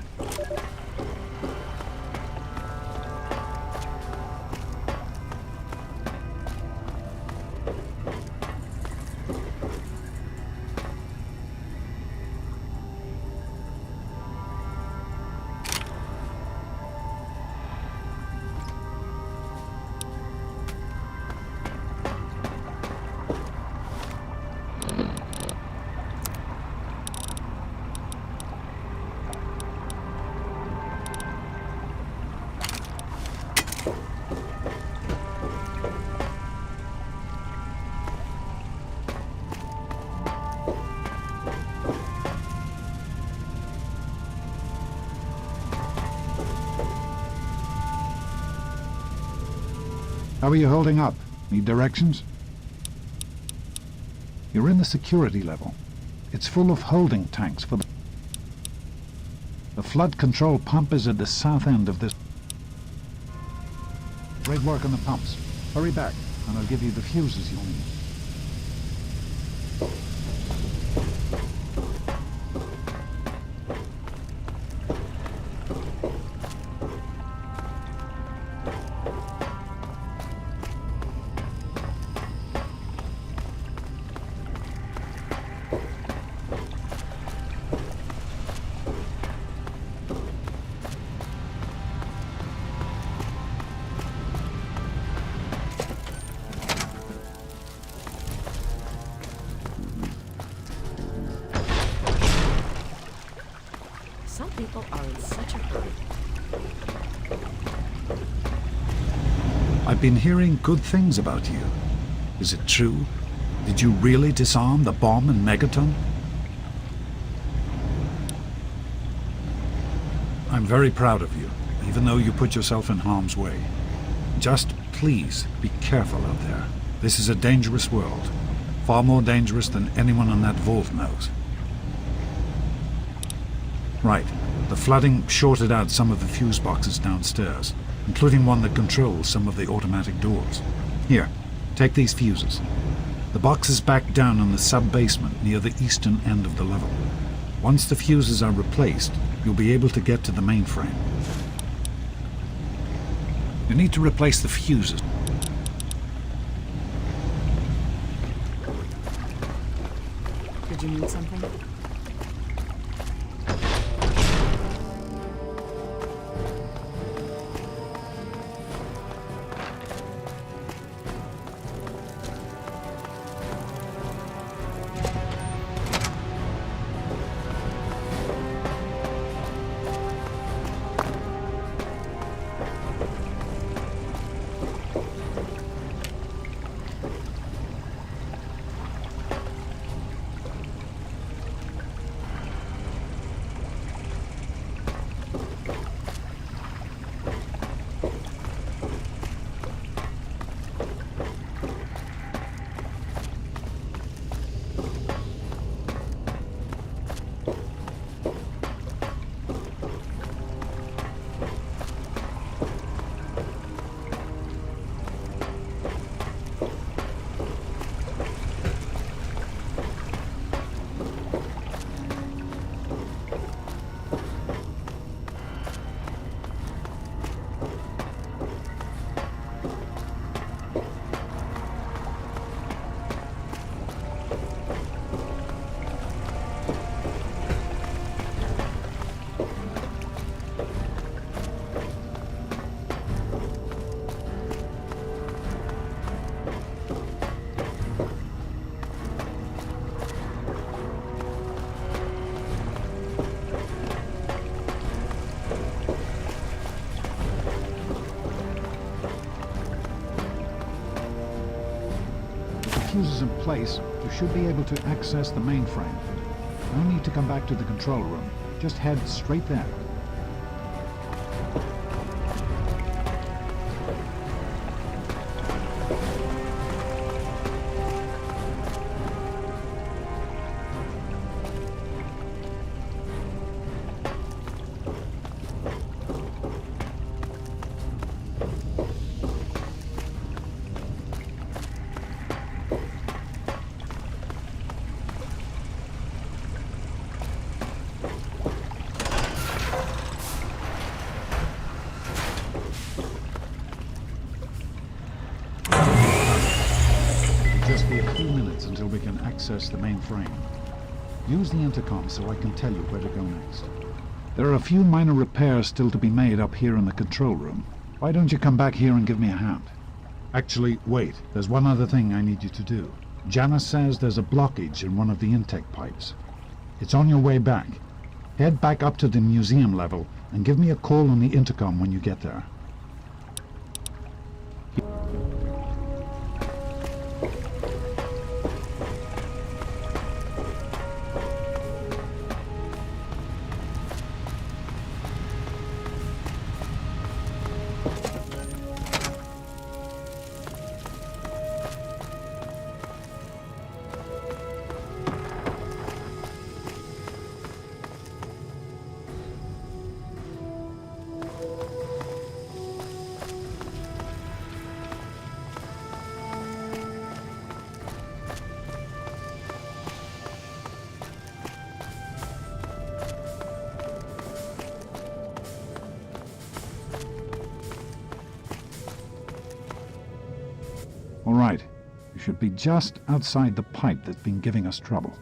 How are you holding up? Need directions? You're in the security level. It's full of holding tanks for the flood control pump is at the south end of this. Great work on the pumps. Hurry back, and I'll give you the fuses you'll need. Some people are in such a hurry. I've been hearing good things about you. Is it true? Did you really disarm the bomb in Megaton? I'm very proud of you, even though you put yourself in harm's way. Just please be careful out there. This is a dangerous world. Far more dangerous than anyone in that vault knows. Right. The flooding shorted out some of the fuse boxes downstairs, including one that controls some of the automatic doors. Here, take these fuses. The box is back down in the sub-basement near the eastern end of the level. Once the fuses are replaced, you'll be able to get to the mainframe. You need to replace the fuses. Did you need something? fuse is in place, you should be able to access the mainframe. No need to come back to the control room. Just head straight there. It'll just be a few minutes until we can access the mainframe. Use the intercom so I can tell you where to go next. There are a few minor repairs still to be made up here in the control room. Why don't you come back here and give me a hand? Actually, wait. There's one other thing I need you to do. Janice says there's a blockage in one of the intake pipes. It's on your way back. Head back up to the museum level and give me a call on the intercom when you get there. All right, you should be just outside the pipe that's been giving us trouble.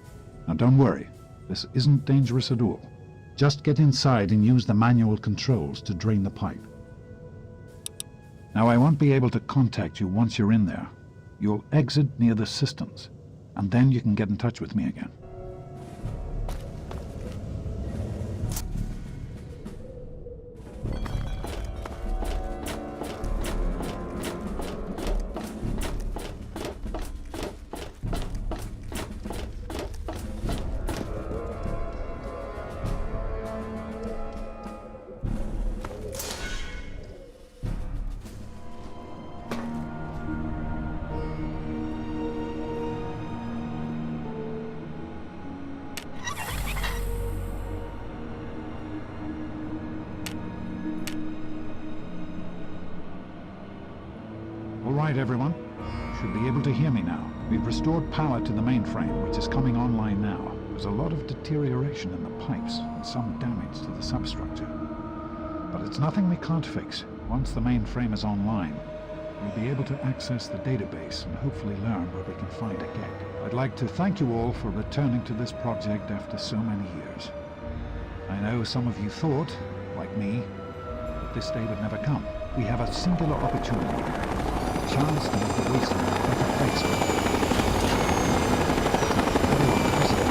Now don't worry, this isn't dangerous at all. Just get inside and use the manual controls to drain the pipe. Now I won't be able to contact you once you're in there. You'll exit near the cisterns, and then you can get in touch with me again. All right, everyone. You should be able to hear me now. We've restored power to the mainframe, which is coming online now. There's a lot of deterioration in the pipes and some damage to the substructure. But it's nothing we can't fix. Once the mainframe is online, we'll be able to access the database and hopefully learn where we can find a gate. I'd like to thank you all for returning to this project after so many years. I know some of you thought, like me, that this day would never come. We have a singular opportunity here. A chance to make the wasteland a better place for everyone present.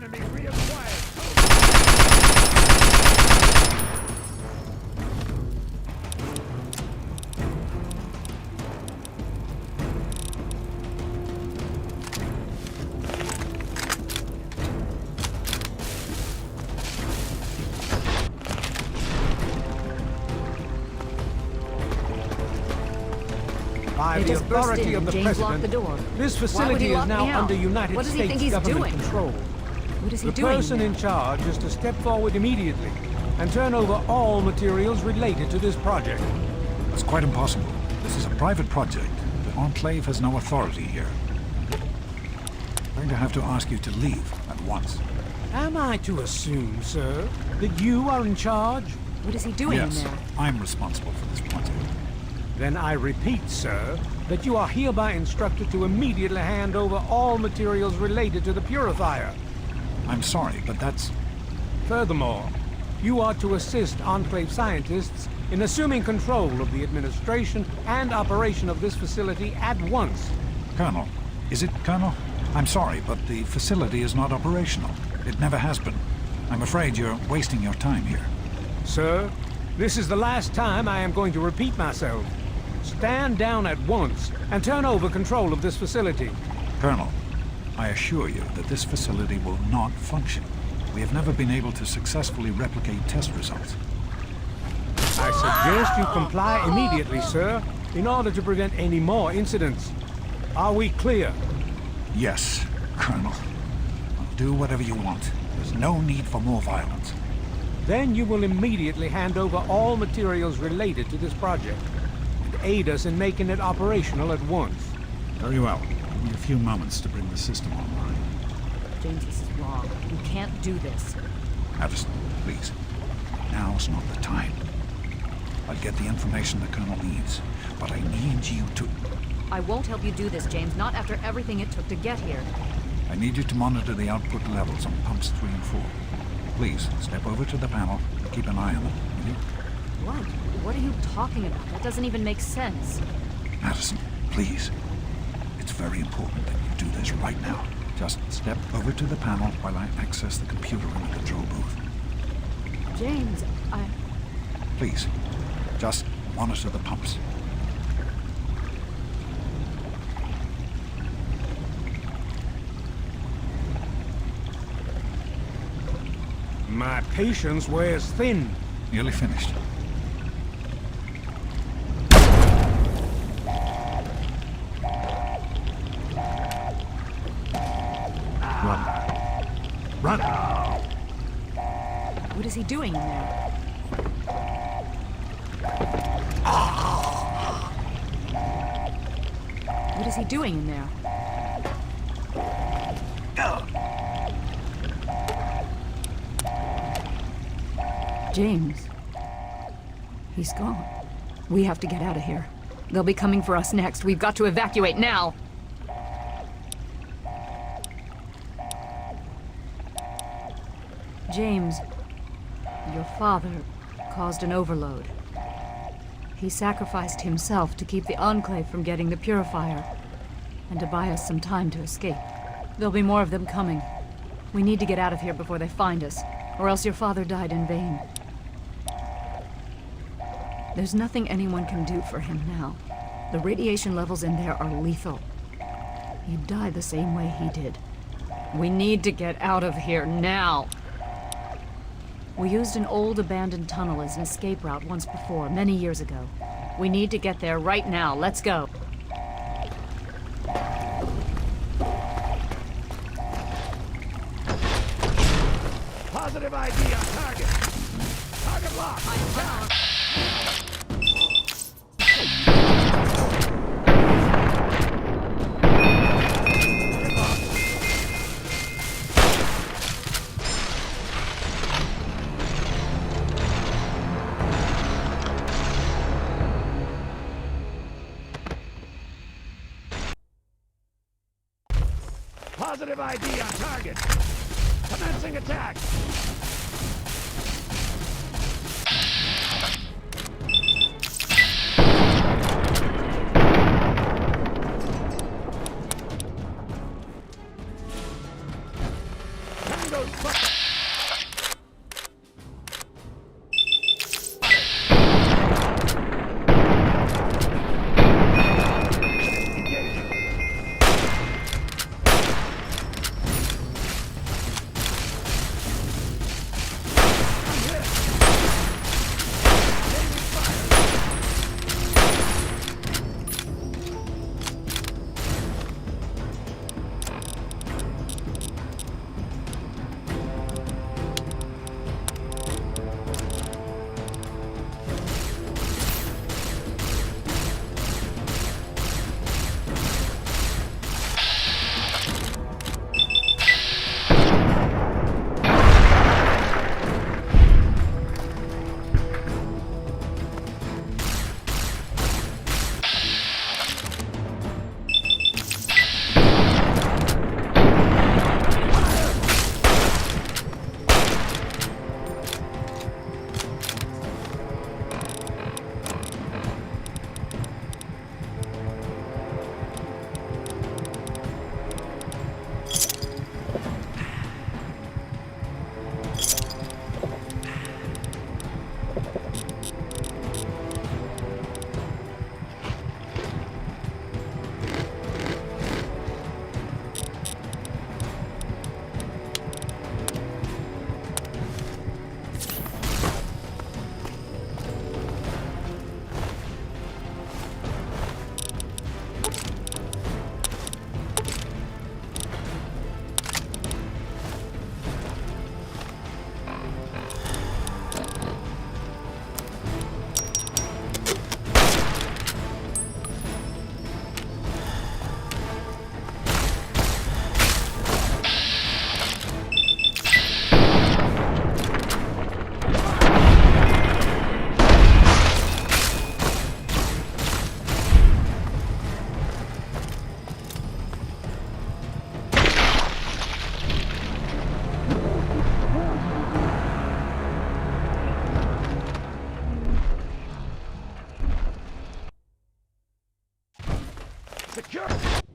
Enemy reacquired. By They the just burst authority in of and the James locked President, the door. this Why would facility he is lock me now out? under United What does he think States he's government doing? control. What is he The doing person there? in charge is to step forward immediately and turn over all materials related to this project. That's quite impossible. This is a private project. The Enclave has no authority here. I'm going to have to ask you to leave at once. Am I to assume, sir, that you are in charge? What is he doing Yes, in there? I'm responsible for this project. Then I repeat, sir, that you are hereby instructed to immediately hand over all materials related to the purifier. I'm sorry, but that's... Furthermore, you are to assist Enclave scientists in assuming control of the administration and operation of this facility at once. Colonel, is it Colonel? I'm sorry, but the facility is not operational. It never has been. I'm afraid you're wasting your time here. Sir, this is the last time I am going to repeat myself. Stand down at once and turn over control of this facility. Colonel, I assure you that this facility will not function. We have never been able to successfully replicate test results. I suggest you comply immediately, sir, in order to prevent any more incidents. Are we clear? Yes, Colonel. I'll do whatever you want. There's no need for more violence. Then you will immediately hand over all materials related to this project and aid us in making it operational at once. Very well. Give me a few moments to bring the system online. James, this is wrong. You can't do this. Addison, please. Now's not the time. I'll get the information the Colonel needs, but I need you to... I won't help you do this, James, not after everything it took to get here. I need you to monitor the output levels on pumps 3 and 4. Please, step over to the panel and keep an eye on them, will you? What? What are you talking about? That doesn't even make sense. Addison, please. It's very important that you do this right now. Just step over to the panel while I access the computer in the control booth. James, Please, just monitor the pumps. My patience wears thin. Nearly finished. Run! what is he doing in there? What is he doing in there? James. He's gone. We have to get out of here. They'll be coming for us next. We've got to evacuate now! James, your father caused an overload. He sacrificed himself to keep the Enclave from getting the purifier, and to buy us some time to escape. There'll be more of them coming. We need to get out of here before they find us, or else your father died in vain. There's nothing anyone can do for him now. The radiation levels in there are lethal. He'd die the same way he did. We need to get out of here now! We used an old abandoned tunnel as an escape route once before, many years ago. We need to get there right now. Let's go. Positive ID on target. Target locked. Down. Positive ID on target. Commencing attack. Secure!